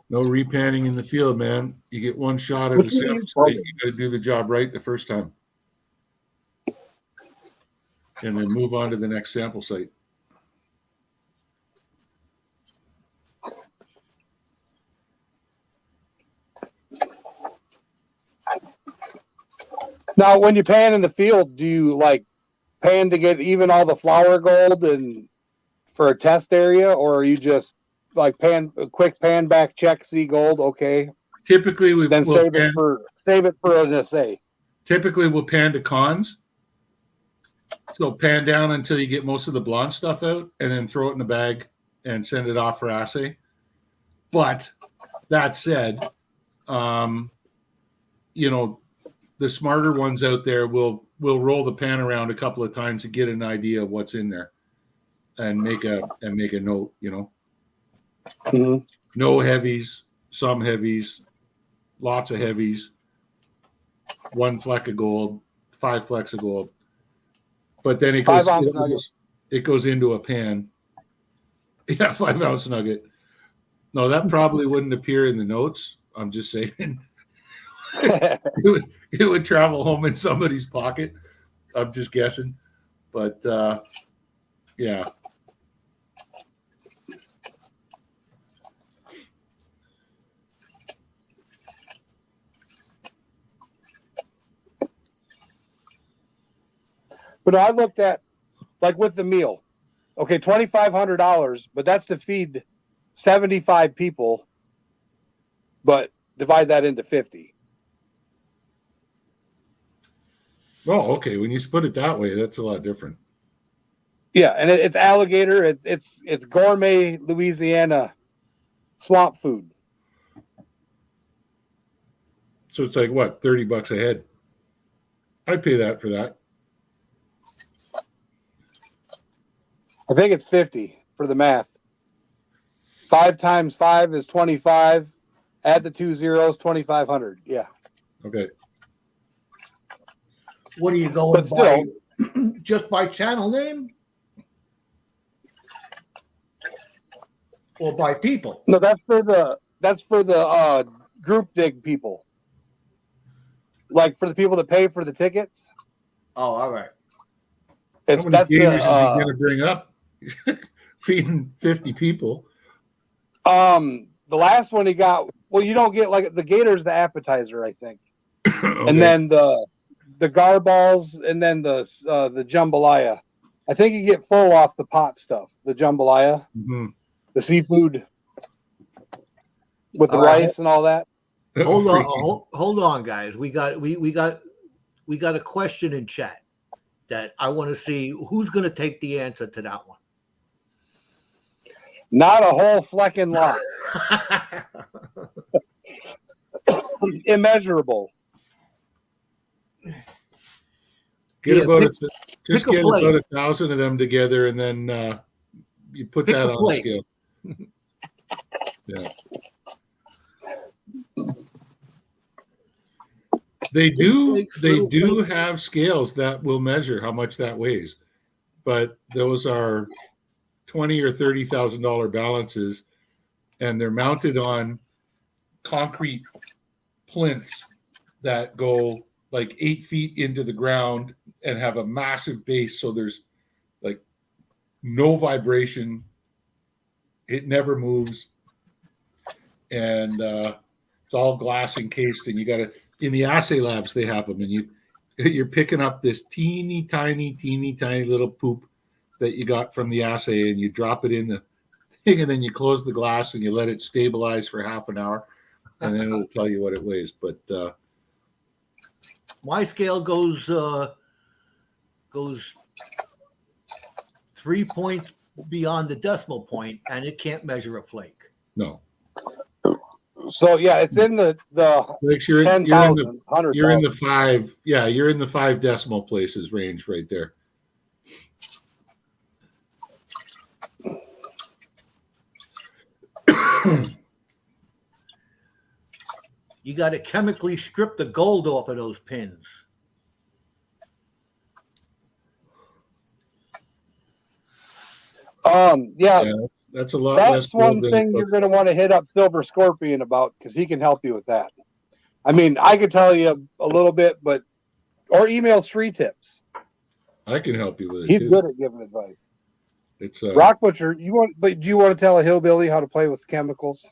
No repanning in the field, man. You get one shot at a sample site. You got to do the job right the first time. And then move on to the next sample site. Now, when you pan in the field, do you like pan to get even all the flour gold and for a test area, or are you just like pan a quick pan back check, see gold, okay? Typically, Then save it for an assay. Typically, we'll pan to cons. So pan down until you get most of the blonde stuff out, and then throw it in the bag and send it off for assay. But that said, the smarter ones out there will roll the pan around a couple of times to get an idea of what's in there, and make a note. Mm-hmm. No heavies, some heavies, lots of heavies, 1 fleck of gold, 5 flecks of gold. But then it goes into a pan. Yeah, 5-ounce nugget. No, that probably wouldn't appear in the notes. I'm just saying. it would travel home in somebody's pocket. I'm just guessing. But yeah. But I looked at, like with the meal, okay, $2,500, but that's to feed 75 people, but divide that into 50. Oh, okay. When you put it that way, that's a lot different. Yeah, and it's alligator. It's gourmet Louisiana swamp food. So it's like what, $30 a head? I'd pay that for that. I think it's 50 for the math. 5 times 5 is 25. Add the 2 zeros, 2,500. Yeah. Okay. What are you going But still, by? Just by channel name? Or by people? no, that's for the group dig people. Like for the people that pay for the tickets. Oh, all right. It's How many that's gators is he the going to bring up? Feeding 50 people. the last one he got. Well, you don't get like the gator's the appetizer, I think, Okay. and then the garballs, and then the jambalaya. I think you get full off the pot stuff, the jambalaya, Mhm. the seafood with the All right. rice and all that. Hold on, Freaking- hold on, guys. We got a question in chat that I want to see who's going to take the answer to that one. Not a whole flecking lot. Immeasurable. Get Yeah, about pick- just pick a get plate. about 1,000 of them together, and then you put Pick that a on plate. the scale. Yeah. They Little do plate. have scales that will measure how much that weighs, but those are $20,000 or $30,000 balances, and they're mounted on concrete plinths that go like 8 feet into the ground and have a massive base. So there's like no vibration. It never moves. And it's all glass encased. And you got to, in the assay labs, they have them. And you're picking up this teeny tiny little poop that you got from the assay, and you drop it in the thing, and then you close the glass and you let it stabilize for half an hour. And then it'll tell you what it weighs. But My scale goes 3 points beyond the decimal point, and it can't measure a flake. no. So yeah, it's in the Like you're 10,000, you're in 100,000. the 5, yeah, you're in the 5 decimal places range right there. You got to chemically strip the gold off of those pins. Yeah, Yeah, that's a lot. that's less one gold thing than- you're going to want to hit up Silver Scorpion about, because he can help you with that. I mean, I could tell you a little bit, but or email Sri Tips. I can help you with it. He's too. good at giving advice. It's Rock Butcher, but do you want to tell a hillbilly how to play with chemicals,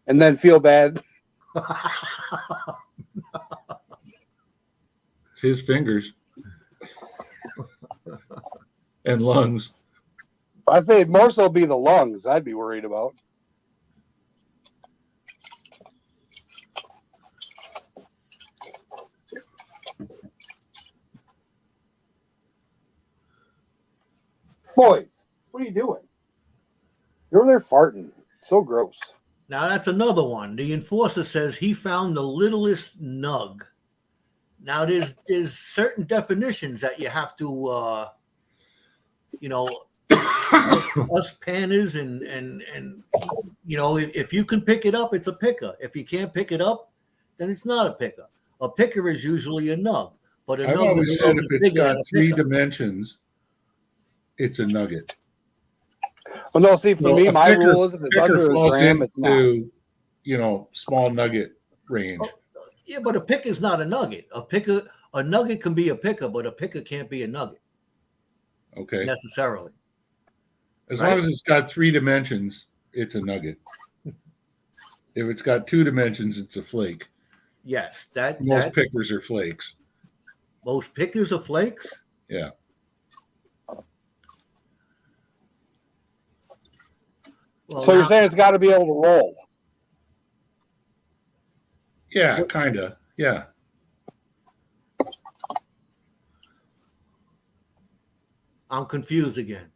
and then feel bad? it's his fingers and lungs. I say it'd more so be the lungs I'd be worried about. Boys, what are you doing? You're over there farting. So gross. Now that's another one. The enforcer says he found the littlest nug. Now there's certain definitions that you have to us panners and if you can pick it up, it's a picker. If you can't pick it up, then it's not a picker. A picker is usually a nug, but a I've nug always is said if it's bigger got than a 3 picker. dimensions, it's a nugget. Well, no, see, for Well, me, a my picker- rule is if it's Picker under a falls gram, it's not. into, small nugget range. Yeah, but a picker is not a nugget. A nugget can be a picker, but a picker can't be a nugget Okay. necessarily. As Right. long as it's got 3 dimensions, it's a nugget. If it's got 2 dimensions, it's a flake. Yes, Most pickers are flakes. most pickers are flakes. Yeah. Well, So you're now- saying it's got to be able to roll? Yeah, kind of. Yeah. I'm confused again.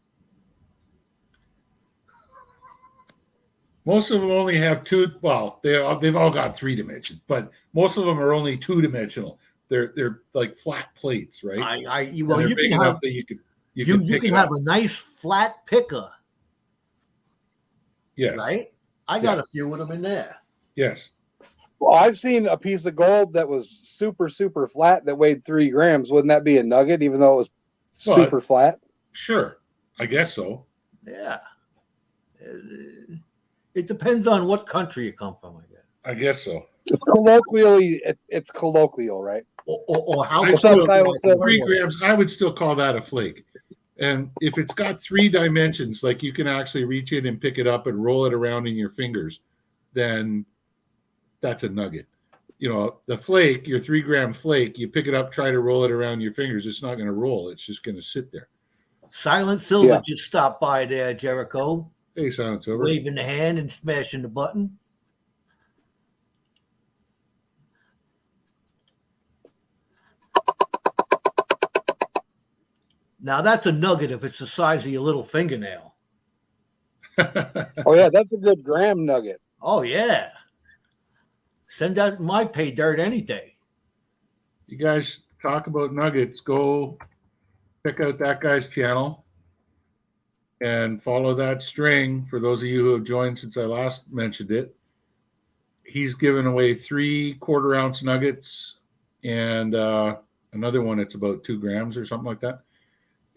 Most of them only have 2. Well, they've all got 3 dimensions, but most of them are only 2 dimensional. They're like flat plates, right? Well, And they're you big can enough have that You pick can it have up. a nice flat picker, Yes. right? I got a few of them in there. Yes. Well, I've seen a piece of gold that was super, super flat that weighed 3 grams. Wouldn't that be a nugget, even though it was super flat? Sure. I guess so. Yeah. It depends on what country you come from, I guess. I guess so. It's colloquial, right? Or how I What's up, still, Silas? 3 grams, I would still call that a flake. And if it's got 3 dimensions, like you can actually reach in and pick it up and roll it around in your fingers, then that's a nugget. You know, the flake, your 3 gram flake, you pick it up, try to roll it around your fingers. It's not going to roll. It's just going to sit there. Silent Silver Yeah. just stopped by there, Jericho, Hey, Silent Silver. waving the hand and smashing the button. Now that's a nugget if it's the size of your little fingernail. Oh, yeah, that's a good gram nugget. Oh yeah. Send that my pay dirt any day. You guys talk about nuggets, go check out that guy's channel and follow that string. For those of you who have joined since I last mentioned it, he's given away 3 quarter-ounce nuggets and another one that's about 2 grams or something like that.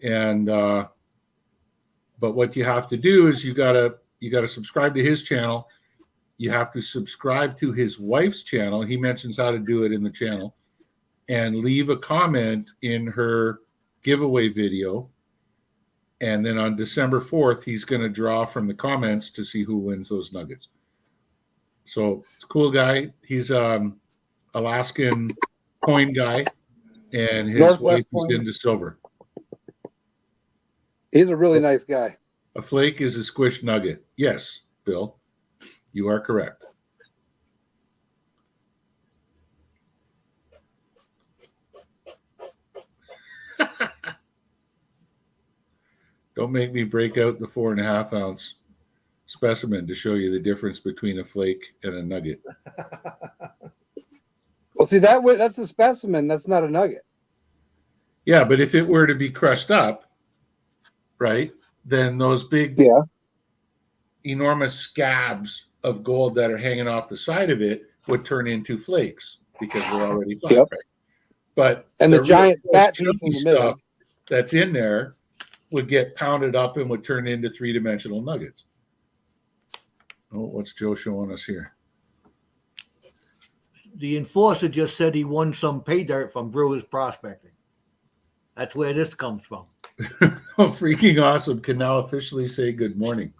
And but what you have to do is you gotta subscribe to his channel. You have to subscribe to his wife's channel. He mentions how to do it in the channel, and leave a comment in her giveaway video. And then on December 4th, he's going to draw from the comments to see who wins those nuggets. So it's a cool guy. He's Alaskan coin guy, and his Northwest wife is coin. into silver. He's a really nice guy. A flake is a squished nugget. Yes, Bill, you are correct. Don't make me break out the 4.5 ounce specimen to show you the difference between a flake and a nugget. Well, see, that's a specimen. That's not a nugget. Yeah, but if it were to be crushed up, right, then those big, enormous scabs of gold that are hanging off the side of it would turn into flakes because they're already flat. Yep. Right? But And the real giant fat chunky piece in the middle. stuff that's in there would get pounded up and would turn into 3-dimensional nuggets. Oh, what's Joe showing us here? The enforcer just said he won some pay dirt from Brewers Prospecting. That's where this comes from. Oh, freaking awesome. Can now officially say good morning.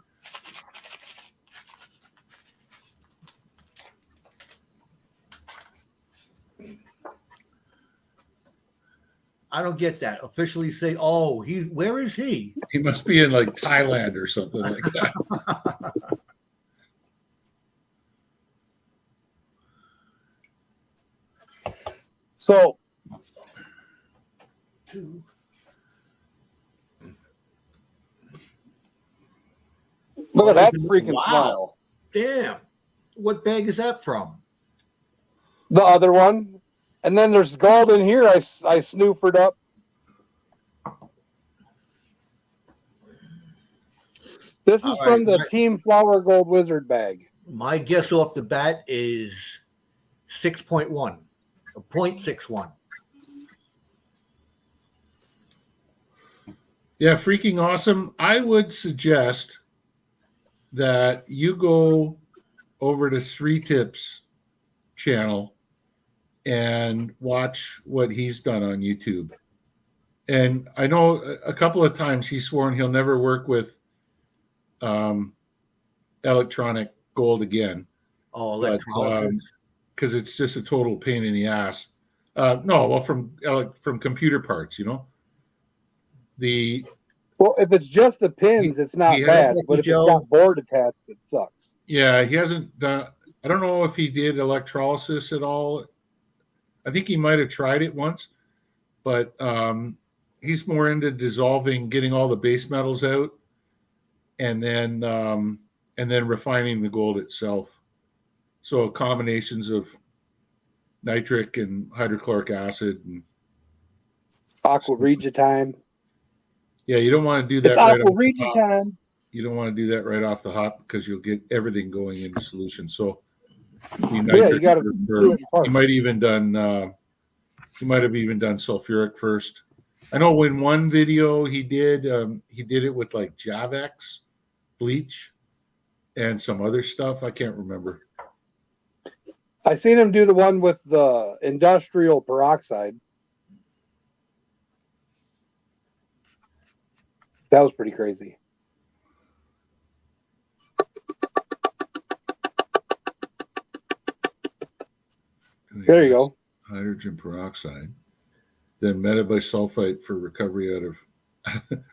I don't get that. Officially say, oh, where is he? He must be in like Thailand or something like that. So look at that freaking Wow. smile. Damn. What bag is that from? The other one. And then there's gold in here I snoofered up. This is All from right. the Team Flower Gold Wizard bag. My guess off the bat is 6.1 or 0.61. Yeah, freaking awesome. I would suggest that you go over to Three Tips channel and watch what he's done on YouTube. And I know a couple of times he's sworn he'll never work with electronic gold again. Oh, But, electrolysis. because it's just a total pain in the ass. No, well, from computer parts, you know. Well, if it's just the pins, it's not he bad. has- But if Joe. it's got board attached, it sucks. Yeah, he hasn't done. I don't know if he did electrolysis at all. I think he might have tried it once, but he's more into dissolving, getting all the base metals out, and then refining the gold itself. So combinations of nitric and hydrochloric acid and Aqua Regia time. Yeah, you don't want to do that It's right Aqua off the Regia hop. time. You don't want to do that right off the hop because you'll get everything going into solution. So be Yeah, you nitric got to first, do or it first. you might even done. He might have even done sulfuric first. I know in one video he did it with like Javex bleach and some other stuff. I can't remember. I seen him do the one with the industrial peroxide. That was pretty crazy. There you go. Hydrogen peroxide. Then metabisulfite for recovery out of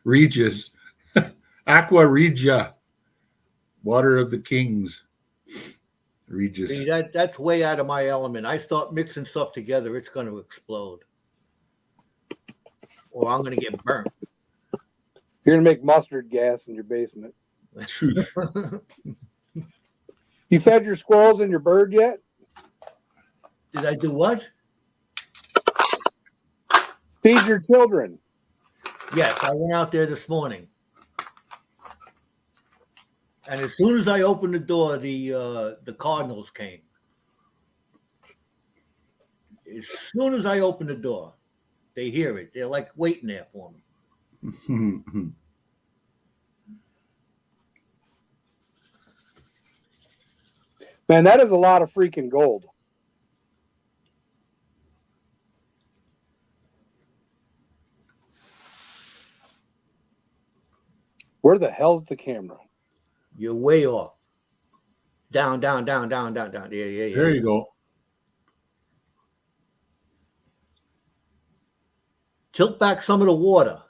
Regis. Aqua Regia. Water of the Kings. Regis. See, that's way out of my element. I start mixing stuff together, it's going to explode, or I'm going to get burnt. You're gonna make mustard gas in your basement. You fed your squirrels and your bird yet? Did I do what? Feed your children. Yes, I went out there this morning, and as soon as I opened the door, the Cardinals came. As soon as I open the door, they hear it. They're like waiting there for me. Man, that is a lot of freaking gold. Where the hell's the camera? You're way off. Down, down, down, down, down, down. Yeah. There you go. Tilt back some of the water.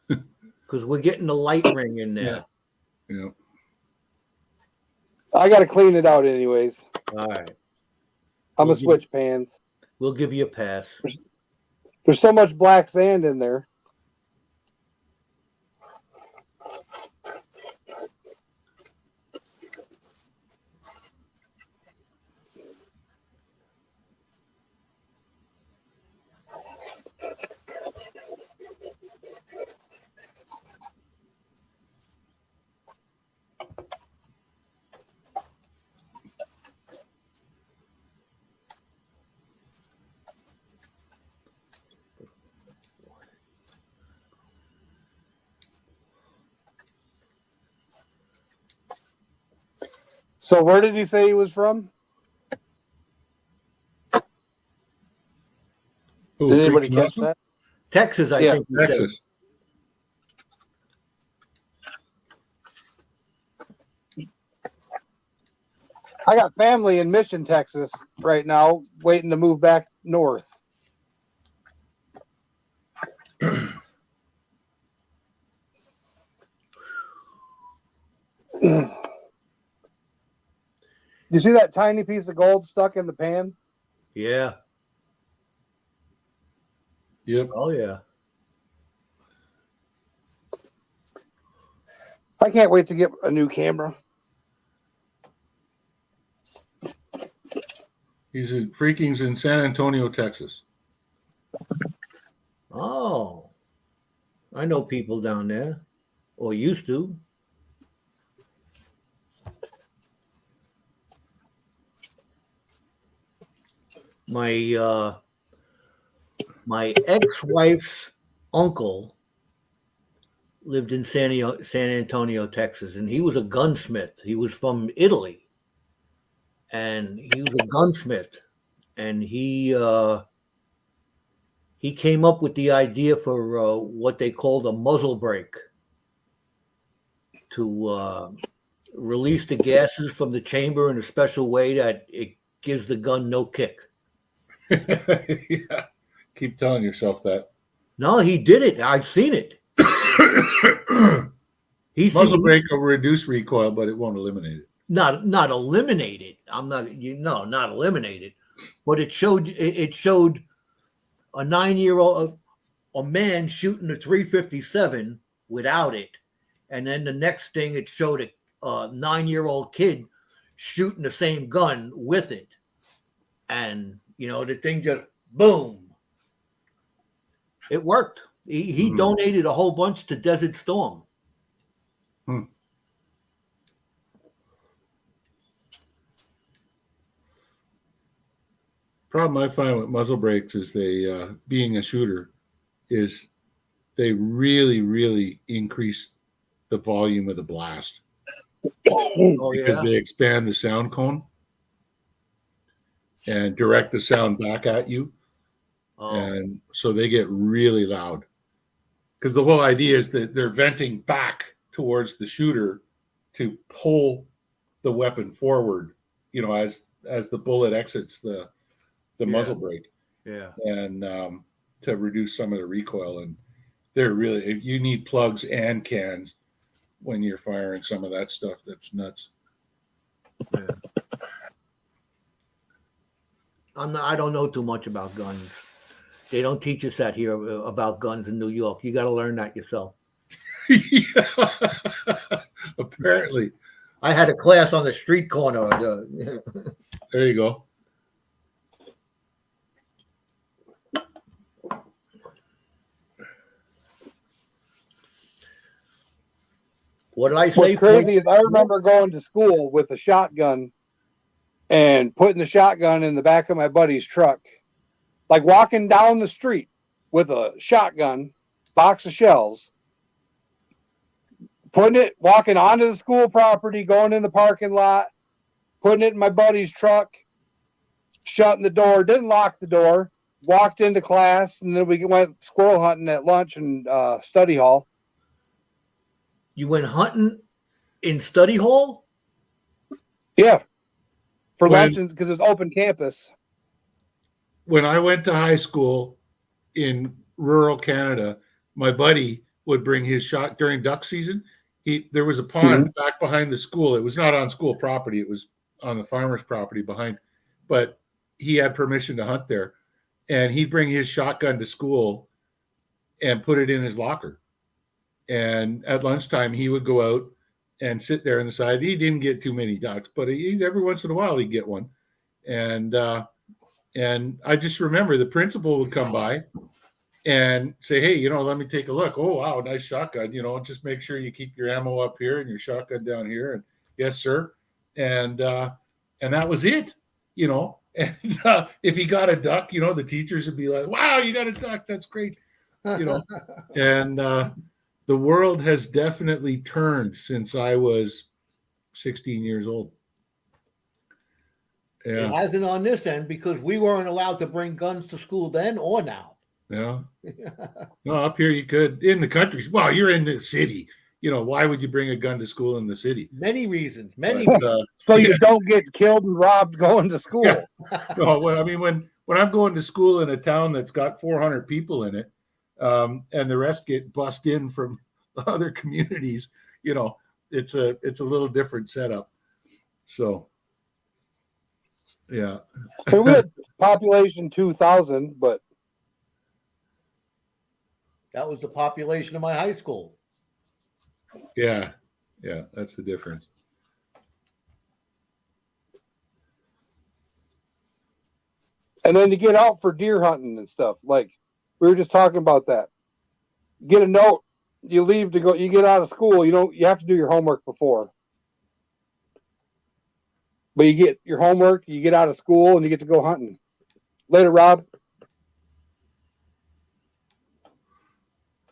Because we're getting the light ring in there. Yeah. I got to clean it out anyways. All right. I'm going to switch pans. We'll give you a pass. There's so much black sand in there. So where did he say he was from? Oh, Did anybody freaking catch awesome. that? Texas, I Yeah, think. you said. Texas. I got family in Mission, Texas right now, waiting to move back north. You see that tiny piece of gold stuck in the pan? Yeah. Yep. Oh, yeah. I can't wait to get a new camera. He's in San Antonio, Texas. Oh. I know people down there, or used to. My ex-wife's uncle lived in San Antonio, Texas, and he was a gunsmith. He was from Italy, and he was a gunsmith, and he came up with the idea for what they called a muzzle brake to release the gases from the chamber in a special way that it gives the gun no kick. Yeah. Keep telling yourself that. No, he did it. I've seen it. Muzzle brake will reduce recoil, but it won't eliminate it. Not eliminate it. Not eliminate it. But it showed a 9-year-old a man shooting a 357 without it, and then the next thing it showed a 9-year-old kid shooting the same gun with it, and the thing just boom. It worked. He donated a whole bunch to Desert Storm. Problem I find with muzzle brakes is they, being a shooter, is they really, really increase the volume of the blast Oh because yeah. they expand the sound cone and direct the sound back at you. Oh, And so they get really loud because the whole idea is that they're venting back towards the shooter to pull the weapon forward, as the bullet exits the muzzle brake, yeah. and to reduce some of the recoil. And they're really, you need plugs and cans when you're firing some of that stuff. That's nuts. Yeah. I don't know too much about guns. They don't teach us that here about guns in New York. You got to learn that yourself. Apparently. I had a class on the street corner. There you go. What did I say? What's crazy is I remember going to school with a shotgun and putting the shotgun in the back of my buddy's truck, like walking down the street with a shotgun, box of shells, walking onto the school property, going in the parking lot, putting it in my buddy's truck, shutting the door, didn't lock the door, walked into class, and then we went squirrel hunting at lunch and study hall. You went hunting in study hall? Yeah. For lunch, because it's open campus. When I went to high school in rural Canada, my buddy would bring his shot during duck season. There was a pond back behind the school. It was not on school property. It was on the farmer's property behind, but he had permission to hunt there. And he'd bring his shotgun to school and put it in his locker. And at lunchtime, he would go out and sit there on the side. He didn't get too many ducks, but every once in a while he'd get one. And I just remember the principal would come by and say, "Hey, let me take a look. Oh, wow, nice shotgun. Just make sure you keep your ammo up here and your shotgun down here." And yes, sir. And that was it. And if he got a duck, the teachers would be like, "Wow, you got a duck. That's great." And the world has definitely turned since I was 16 years old. Yeah. It hasn't on this end because we weren't allowed to bring guns to school then or now. Yeah. No, up here you could. In the country. Well, you're in the city. Why would you bring a gun to school in the city? Many reasons. So you don't get killed and robbed going to school. Yeah. No, when I'm going to school in a town that's got 400 people in it, and the rest get bussed in from other communities, it's a little different setup. So, yeah. We had population 2,000, but that was the population of my high school. Yeah, that's the difference. And then to get out for deer hunting and stuff, like we were just talking about that. Get a note. You leave to go. You get out of school. You have to do your homework before. But you get your homework. You get out of school and you get to go hunting. Later, Rob.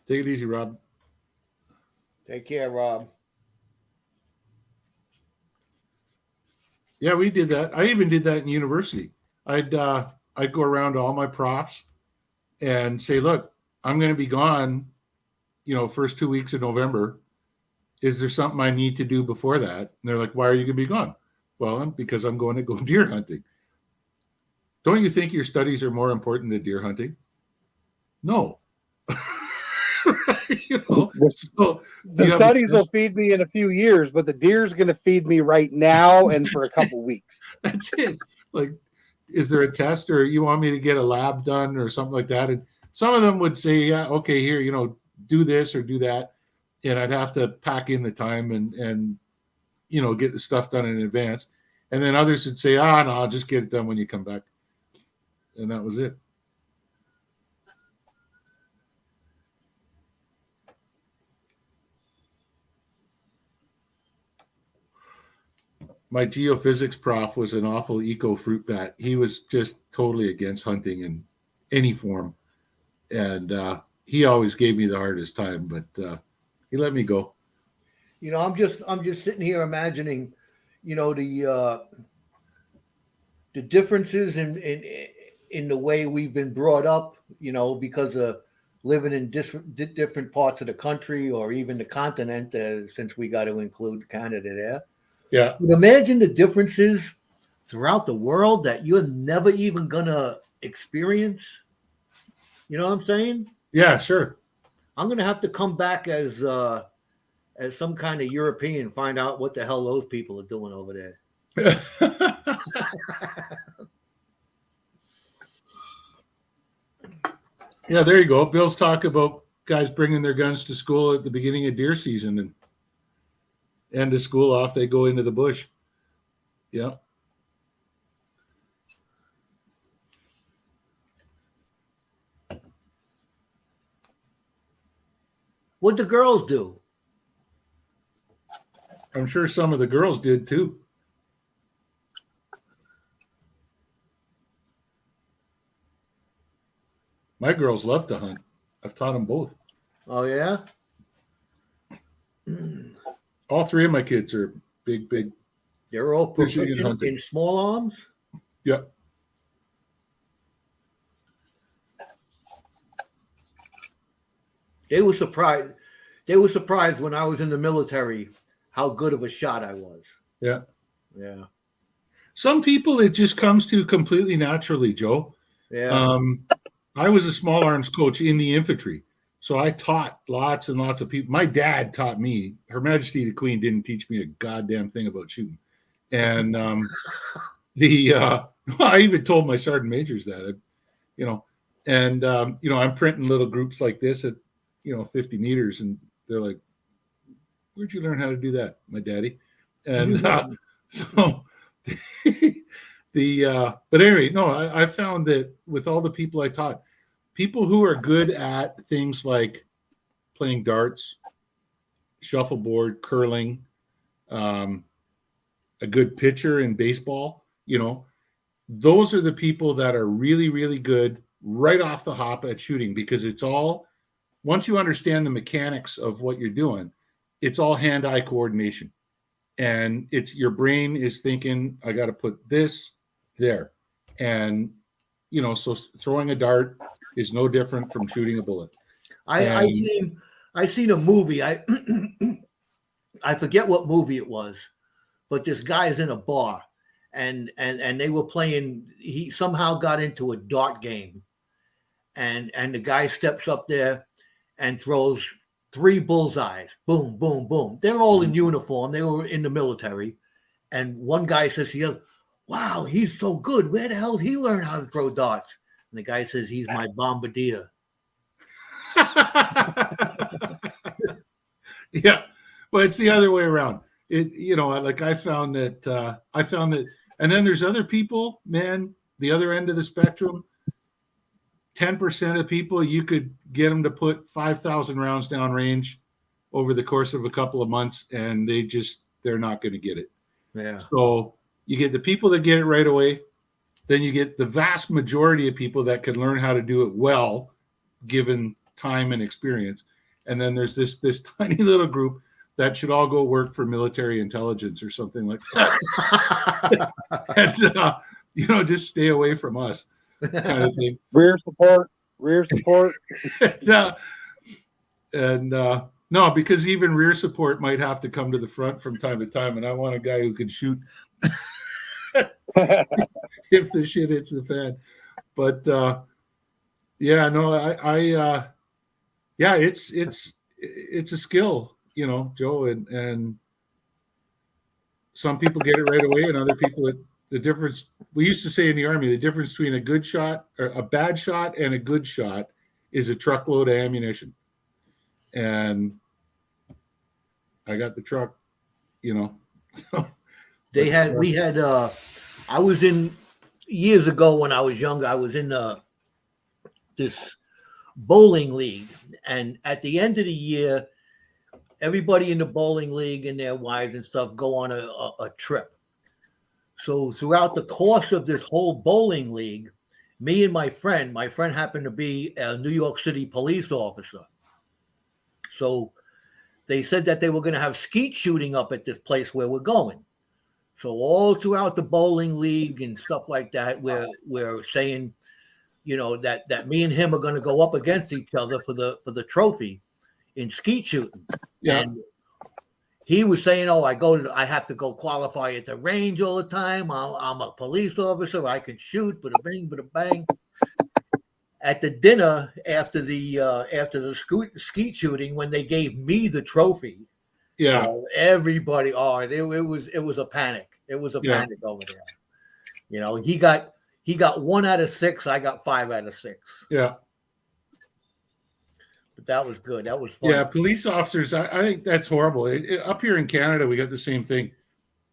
Take it easy, Rob. Take care, Rob. Yeah, we did that. I even did that in university. I'd go around to all my profs and say, "Look, I'm going to be gone, first 2 weeks of November. Is there something I need to do before that?" And they're like, "Why are you going to be gone?" "Well, because I'm going to go deer hunting." "Don't you think your studies are more important than deer hunting?" "No." The studies will feed me in a few years, but the deer's going to feed me right now and for a couple weeks. That's it. Like, is there a test, or you want me to get a lab done or something like that? And some of them would say, "Yeah, okay, here, do this or do that," and I'd have to pack in the time and get the stuff done in advance. And then others would say, no, I'll just get it done when you come back. And that was it. my geophysics prof was an awful eco fruit bat. He was just totally against hunting in any form, and he always gave me the hardest time. But he let me go. You know, I'm just sitting here imagining, you know, the differences in the way we've been brought up, you know, because of living in different parts of the country or even the continent, since we got to include Canada there. Yeah. But imagine the differences throughout the world that you're never even gonna experience. You know what I'm saying? Yeah, sure. I'm gonna have to come back as some kind of European, find out what the hell those people are doing over there. Yeah, there you go. Bill's talk about guys bringing their guns to school at the beginning of deer season, and end of school off they go into the bush. Yeah. What'd the girls do? I'm sure some of the girls did too. My girls love to hunt. I've taught them both. Oh yeah. All three of my kids are big. They're all Fishing and proficient hunting. in small arms. Yeah. They were surprised. They were surprised when I was in the military how good of a shot I was. Yeah. Yeah. Some people it just comes to completely naturally, Joe. Yeah. I was a small arms coach in the infantry. So I taught lots and lots of people. My dad taught me. Her Majesty the Queen didn't teach me a goddamn thing about shooting. And I even told my sergeant majors that, I'm printing little groups like this at, 50 meters. And they're like, where'd you learn how to do that, my daddy? And but anyway, no, I found that with all the people I taught, people who are good at things like playing darts, shuffleboard, curling, a good pitcher in baseball, those are the people that are really, really good right off the hop at shooting, because it's all, once you understand the mechanics of what you're doing, it's all hand-eye coordination. And it's your brain is thinking, I got to put this there. And, so throwing a dart is no different from shooting a bullet. I seen a movie. I forget what movie it was, but this guy's in a bar and they were playing. He somehow got into a dart game, and the guy steps up there and throws 3 bullseyes. Boom, boom, boom. They're all in uniform. They were in the military. And one guy says to the other, wow, he's so good. Where the hell did he learn how to throw darts? And the guy says, he's my bombardier. Yeah. Well, it's the other way around. I found that, and then there's other people, man, the other end of the spectrum, 10% of people, you could get them to put 5,000 rounds down range over the course of a couple of months, and they're not going to get it. Yeah. So you get the people that get it right away. Then you get the vast majority of people that can learn how to do it well, given time and experience. And then there's this tiny little group that should all go work for military intelligence or something like that. And, just stay away from us. Kind of thing. Rear support. Yeah. And no, because even rear support might have to come to the front from time to time. And I want a guy who can shoot if the shit hits the fan. But it's a skill, Joe, and some people get it right away, and other people, the difference, we used to say in the Army, the difference between a good shot or a bad shot and a good shot is a truckload of ammunition. And I got the truck, I was in, years ago when I was younger, I was in this bowling league, and at the end of the year, everybody in the bowling league and their wives and stuff go on a trip. So throughout the course of this whole bowling league, me and my friend happened to be a New York City police officer. So they said that they were going to have skeet shooting up at this place where we're going. So all throughout the bowling league and stuff like that, we're saying, you know, that me and him are going to go up against each other for the trophy in skeet shooting. Yeah. And he was saying, "Oh, I have to go qualify at the range all the time. I'm a police officer. I can shoot, bada bing, bada bang." At the dinner after the skeet shooting, when they gave me the trophy, Yeah. everybody, it was a panic. It was a panic over there. You know, he got 1 out of 6. I got 5 out of 6. Yeah. But that was good. That was fun. Yeah, police officers, I think that's horrible. Up here in Canada, we got the same thing.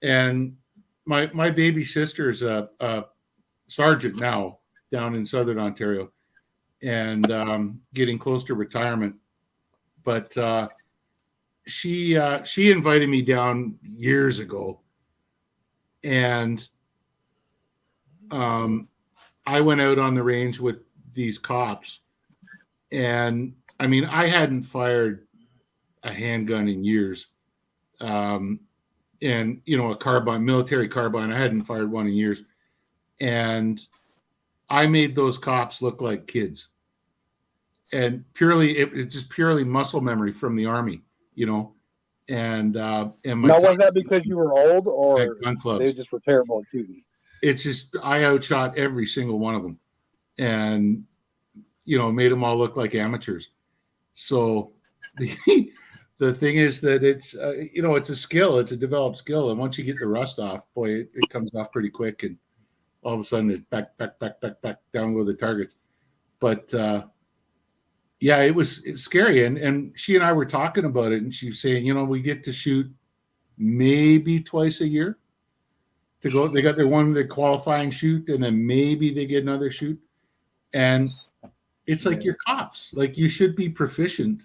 And my baby sister is a sergeant now down in Southern Ontario and getting close to retirement. But she invited me down years ago. And I went out on the range with these cops. And I mean, I hadn't fired a handgun in years. And, you know, a carbine, military carbine, I hadn't fired one in years. And I made those cops look like kids. And it's just purely muscle memory from the Army, you know. And my now, was that because you were old or gun clubs. they just were terrible at shooting? It's just, I outshot every single one of them. And, you know, made them all look like amateurs. So the thing is that it's, you know, it's a skill. It's a developed skill. And once you get the rust off, boy, it comes off pretty quick. And all of a sudden it's back, down go the targets. But, yeah, it's scary. And she and I were talking about it. And she was saying, you know, we get to shoot maybe twice a year to go. They got their qualifying shoot, and then maybe they get another shoot. And it's like you're cops. Like, you should be proficient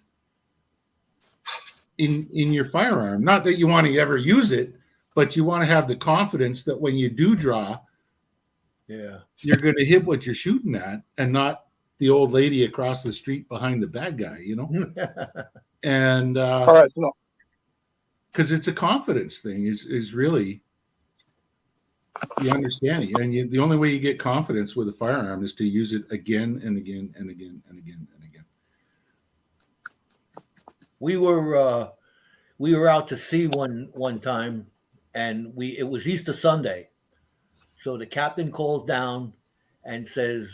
in your firearm. Not that you want to ever use it, but you want to have the confidence that when you do draw, you're going to hit what you're shooting at, and not the old lady across the street behind the bad guy, you know? And all right, so because it's a confidence thing is really the understanding. And the only way you get confidence with a firearm is to use it again and again and again and again and again. We were out to sea one time, and it was Easter Sunday. So the captain calls down and says,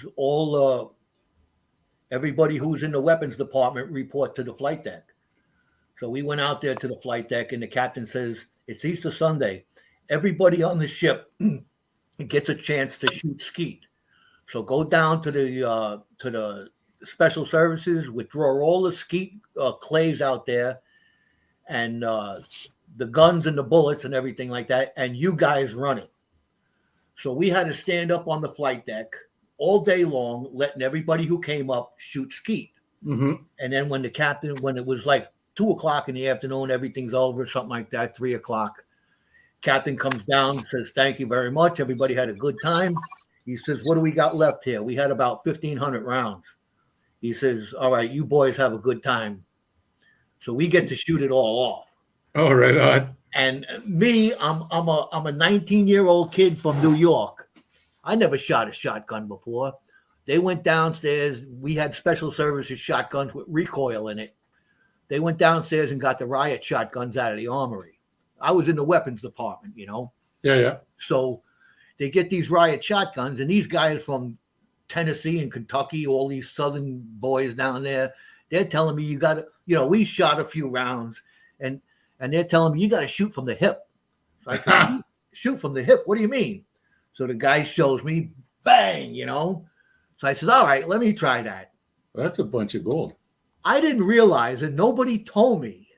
everybody who's in the weapons department report to the flight deck. So we went out there to the flight deck, and the captain says, it's Easter Sunday. Everybody on the ship gets a chance to shoot skeet. So go down to the special services, withdraw all the skeet clays out there, and the guns and the bullets and everything like that, and you guys run it. So we had to stand up on the flight deck all day long, letting everybody who came up shoot skeet. Mm-hmm. And then when it was like 2:00 in the afternoon, everything's over, something like that, 3:00. Captain comes down, says, thank you very much. Everybody had a good time. He says, what do we got left here? We had about 1,500 rounds. He says, all right, you boys have a good time. So we get to shoot it all off. Oh, right on. And me, I'm a 19-year-old kid from New York. I never shot a shotgun before. They went downstairs. We had special services shotguns with recoil in it. They went downstairs and got the riot shotguns out of the armory. I was in the weapons department, you know. Yeah. So they get these riot shotguns, and these guys from Tennessee and Kentucky, all these southern boys down there, they're telling me you got to, you know, we shot a few rounds, and they're telling me you got to shoot from the hip. So I said, shoot from the hip? What do you mean? So the guy shows me, bang, you know. So I said, all right, let me try that. Well, that's a bunch of gold. I didn't realize, and nobody told me,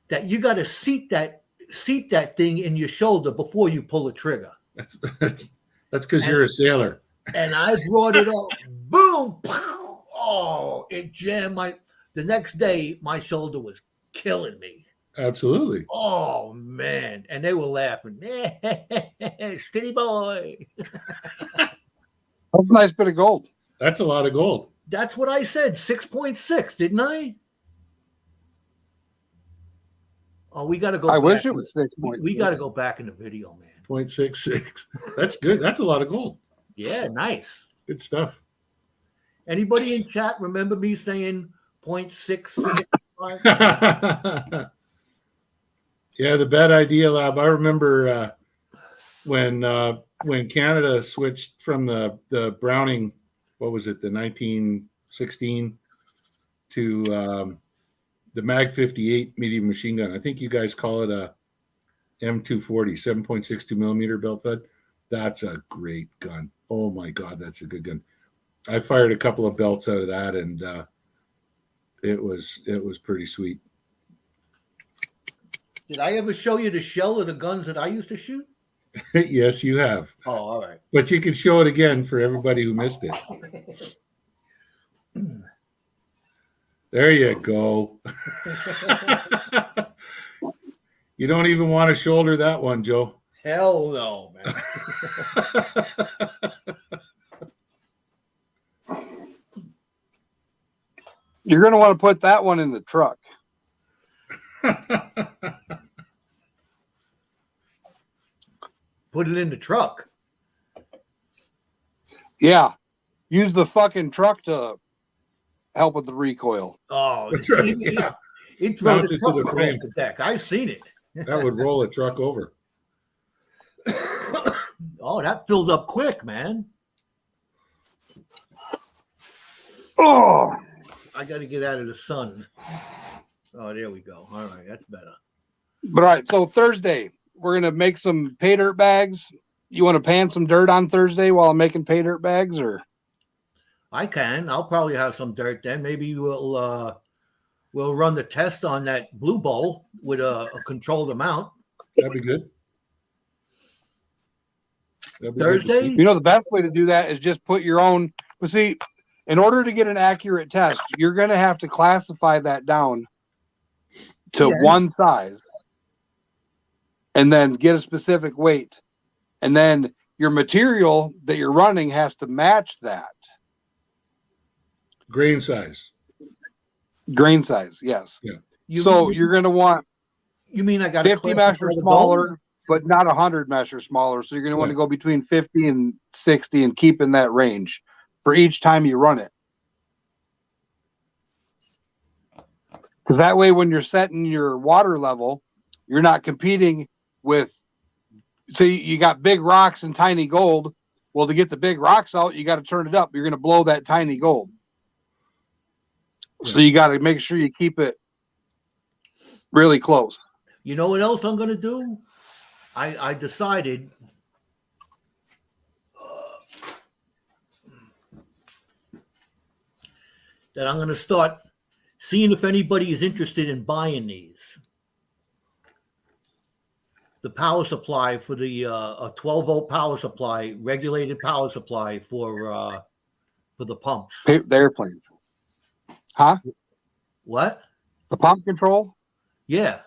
that you got to seat that thing in your shoulder before you pull the trigger. That's because you're a sailor. And I brought it up, boom, oh, it jammed the next day my shoulder was killing me. Absolutely. Oh man, and they were laughing. Skinny boy. That's a nice bit of gold. That's a lot of gold. That's what I said. 6.6, didn't I? Oh, we got to go. I back. wish it was 6 points. We got to go back in the video, man. 0.66. That's good. That's a lot of gold. Yeah, nice. Good stuff. Anybody in chat remember me saying 0.6? Yeah, the Bad Idea Lab. I remember when Canada switched from the Browning, what was it, the 1916 to the Mag 58 medium machine gun. I think you guys call it a M240, 7.62 millimeter belt fed. That's a great gun. Oh my God, that's a good gun. I fired a couple of belts out of that, and it was pretty sweet. Did I ever show you the shell of the guns that I used to shoot? Yes, you have. Oh, all right. But you can show it again for everybody who missed it. There you go. You don't even want to shoulder that one, Joe. Hell no, man. You're going to want to put that one in the truck. Put it in the truck. Yeah. Use the fucking truck to help with the recoil. Oh, That's right, yeah. it throw Mounted the to truck the across frame. the deck. I've seen it. That would roll a truck over. Oh, that filled up quick, man. Oh, I got to get out of the sun. Oh, there we go. All right, that's better. but all right. So Thursday, we're going to make some pay dirt bags. You want to pan some dirt on Thursday while I'm making pay dirt bags, or? I can. I'll probably have some dirt then. Maybe we'll run the test on that blue bowl with a controlled amount. That'd be good. That'd be good to Thursday? see. You know, the best way to do that is just put your own. But see, in order to get an accurate test, you're going to have to classify that down to Yeah. one size and then get a specific weight. And then your material that you're running has to match that Grain size. grain size. Yes. You So mean, you're going to want you mean I got 50 mesh or smaller, but not 100 mesh or smaller. So you're going to want to go between 50 and 60 and keep in that range for each time you run it. Because that way, when you're setting your water level, you're not competing with, so you got big rocks and tiny gold. Well, to get the big rocks out, you got to turn it up. You're going to blow that tiny gold. So you got to make sure you keep it really close. You know what else I'm going to do? I decided that I'm going to start seeing if anybody is interested in buying these. The power supply for the a 12-volt power supply, regulated power supply for the pumps. The airplanes. Huh? What? The pump control? Yeah.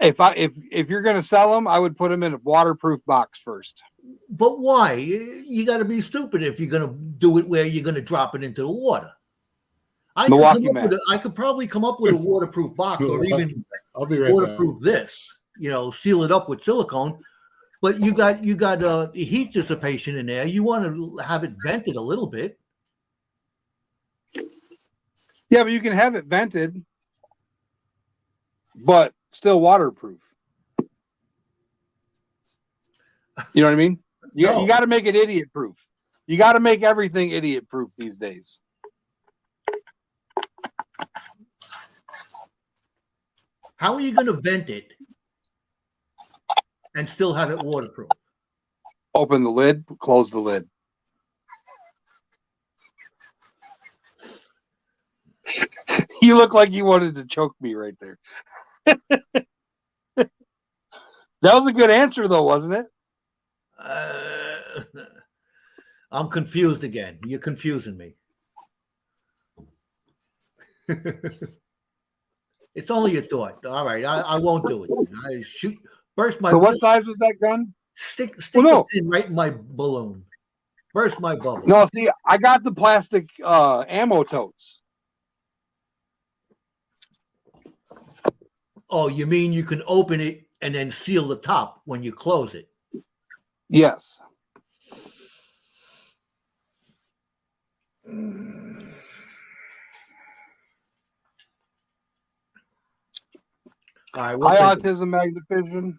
If you're going to sell them, I would put them in a waterproof box first. But why? You got to be stupid if you're going to do it where you're going to drop it into the water. Milwaukee Man. I could probably come up with a waterproof box or even I'll be right back. waterproof this. Seal it up with silicone. But you got heat dissipation in there. You want to have it vented a little bit. Yeah, but you can have it vented, but still waterproof. You know what I mean? You got to make it idiot proof. You got to make everything idiot proof these days. How are you going to vent it and still have it waterproof? Open the lid, close the lid. You look like you wanted to choke me right there. That was a good answer, though, wasn't it? I'm confused again. You're confusing me. It's only a thought. All right, I won't do it. I shoot, burst my. So what size was that gun? Stick Well, the no. pin right in my balloon. Burst my bubble. No, see, I got the plastic ammo totes. Oh, you mean you can open it and then seal the top when you close it? Yes. All right, High autism magnification.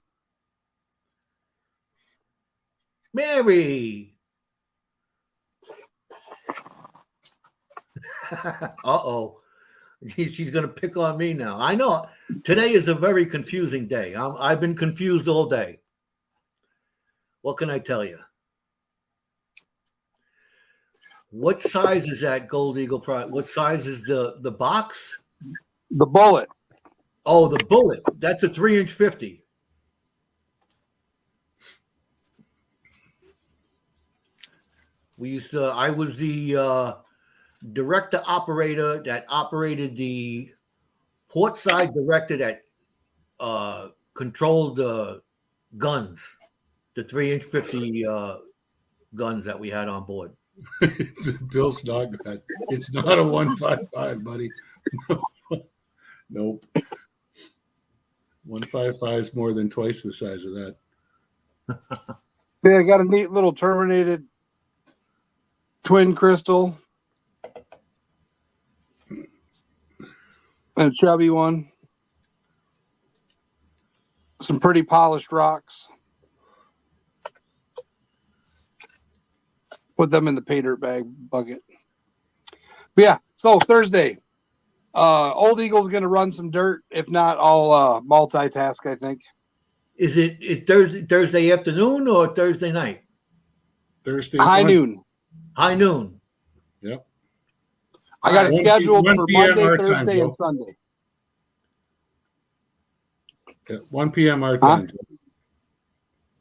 Mary. Uh-oh. She's going to pick on me now. I know. Today is a very confusing day. I've been confused all day. What can I tell you? What size is that Gold Eagle product? What size is the box? The bullet. Oh, the bullet. That's a 3-inch 50. I was the director operator that operated the port side director that controlled the guns, the 3-inch 50 guns that we had on board. It's a Bill Snodgrass. It's not a 155, buddy. Nope. 155 is more than twice the size of that. Yeah, I got a neat little terminated twin crystal. And a chubby one. Some pretty polished rocks. Put them in the pay dirt bag bucket. But yeah, so Thursday. Old Eagle's going to run some dirt. If not, I'll multitask, I think. Is it Thursday afternoon or Thursday night? Thursday. High noon. High noon. Yep. I got it 1 scheduled for 1 p.m. Monday, our time, Thursday, Joe. and Sunday. Yeah, 1 p.m. our time.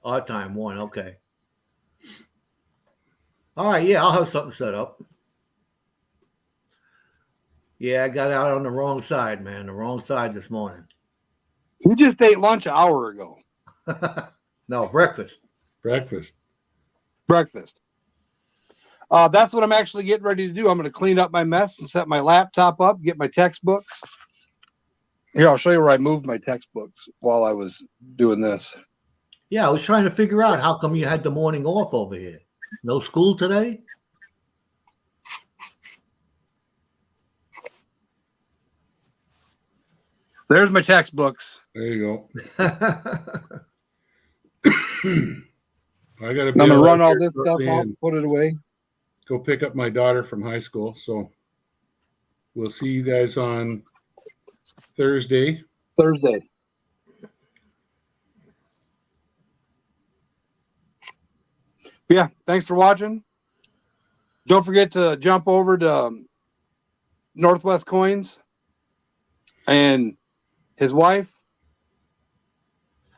Our time, 1. Okay. All right. Yeah, I'll have something set up. Yeah, I got out on the wrong side, man. The wrong side this morning. He just ate lunch an hour ago. No, breakfast. Breakfast. Breakfast. That's what I'm actually getting ready to do. I'm going to clean up my mess and set my laptop up, get my textbooks. Here, I'll show you where I moved my textbooks while I was doing this. Yeah, I was trying to figure out how come you had the morning off over here. No school today? There's my textbooks. There you go. I got to I'm going to run all this stuff out and put it away. Go pick up my daughter from high school. So we'll see you guys on Thursday. Yeah, thanks for watching. Don't forget to jump over to Northwest Coins and his wife.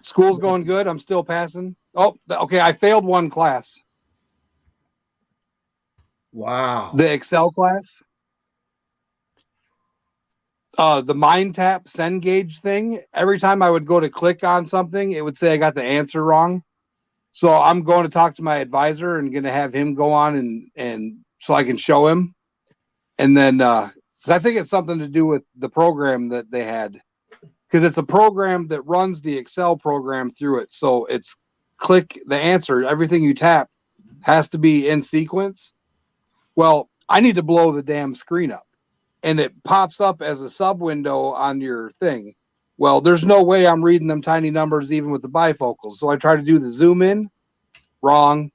School's going good. I'm still passing. Oh, okay. I failed one class. Wow. The Excel class. The Mind Tap Send Gauge thing. Every time I would go to click on something, it would say I got the answer wrong. So I'm going to talk to my advisor and going to have him go on and so I can show him. And then, cause I think it's something to do with the program that they had, because it's a program that runs the Excel program through it. So it's click the answer. Everything you tap has to be in sequence. Well, I need to blow the damn screen up, and it pops up as a sub window on your thing. Well, there's no way I'm reading them tiny numbers even with the bifocals. So I try to do the zoom in, wrong.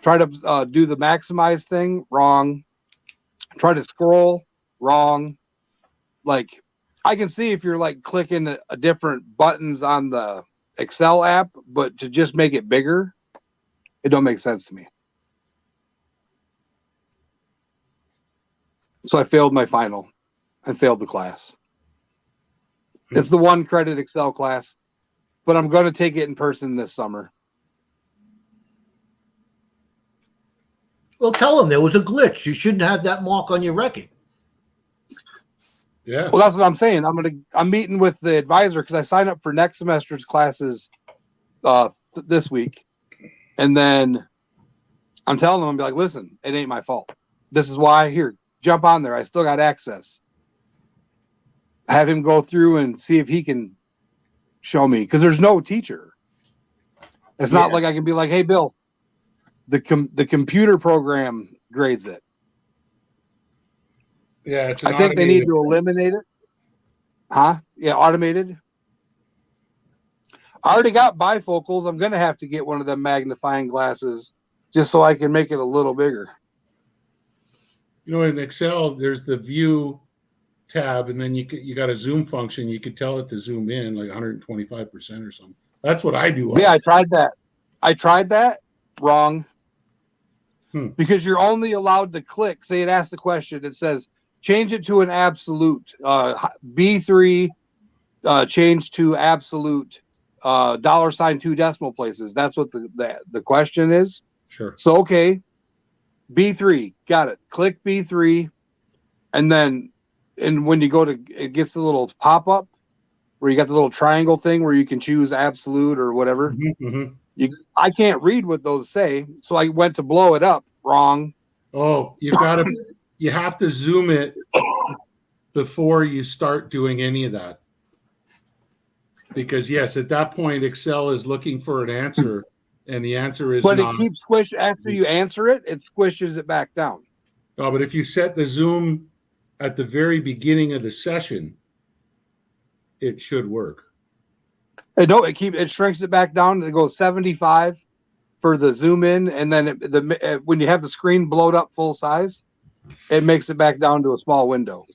Try to do the maximize thing, wrong. Try to scroll, wrong. Like, I can see if you're like clicking a different buttons on the Excel app, but to just make it bigger, it don't make sense to me. So I failed my final and failed the class. It's the 1 credit Excel class, but I'm going to take it in person this summer. Well, tell them there was a glitch. You shouldn't have that mark on your record. Yeah. Well, that's what I'm saying. I'm meeting with the advisor because I signed up for next semester's classes this week, and then I'm telling them, I'm like, listen, it ain't my fault. This is why. Here, jump on there. I still got access. Have him go through and see if he can show me, because there's no teacher. It's not like I can be like, hey, Bill, the computer program grades it. Yeah, it's I think they need to eliminate it. Huh? Yeah, automated. I already got bifocals. I'm going to have to get one of them magnifying glasses just so I can make it a little bigger. You know, in Excel, there's the view tab, and then you got a zoom function. You could tell it to zoom in like 125% or something. That's what I do. Yeah, I tried that. Wrong. Because you're only allowed to click. Say it asks the question. It says, change it to an absolute. B3, change to absolute. $2 decimal places. That's what the question is. Sure. So, okay. B3, got it. Click B3. And then, when you go to, it gets the little pop up where you got the little triangle thing where you can choose absolute or whatever. I can't read what those say. So I went to blow it up. Wrong. Oh, you have to zoom it before you start doing any of that. Because yes, at that point, Excel is looking for an answer, and the answer is But not. it keeps squishing after you answer it. It squishes it back down. No, but if you set the zoom at the very beginning of the session, it should work. It shrinks it back down. It goes 75 for the zoom in, and then when you have the screen blowed up full size, it makes it back down to a small window.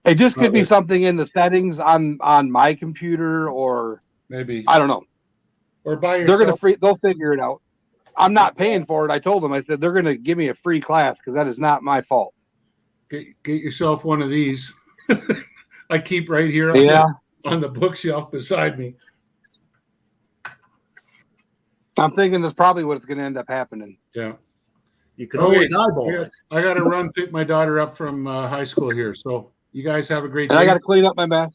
It just could be something in the settings on my computer, or maybe I don't know. Or by yourself. They'll figure it out. I'm not paying for it. I told them, I said they're gonna give me a free class because that is not my fault. Get yourself one of these. I keep right here on the bookshelf beside me. I'm thinking that's probably what's going to end up happening. Yeah. You can always eyeball it. I got to run pick my daughter up from high school here. So you guys have a great day. And I got to clean up my mess.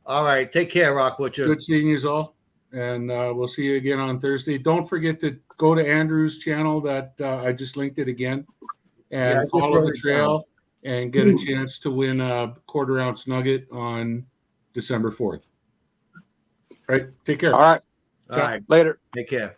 All right. Take care, Rock Butcher. Good seeing you all. And we'll see you again on Thursday. Don't forget to go to Andrew's channel that I just linked it again, and follow the trail and get a chance to win a 1/4 ounce nugget on December 4th. All right. Take care. All right. All right. Later. Take care.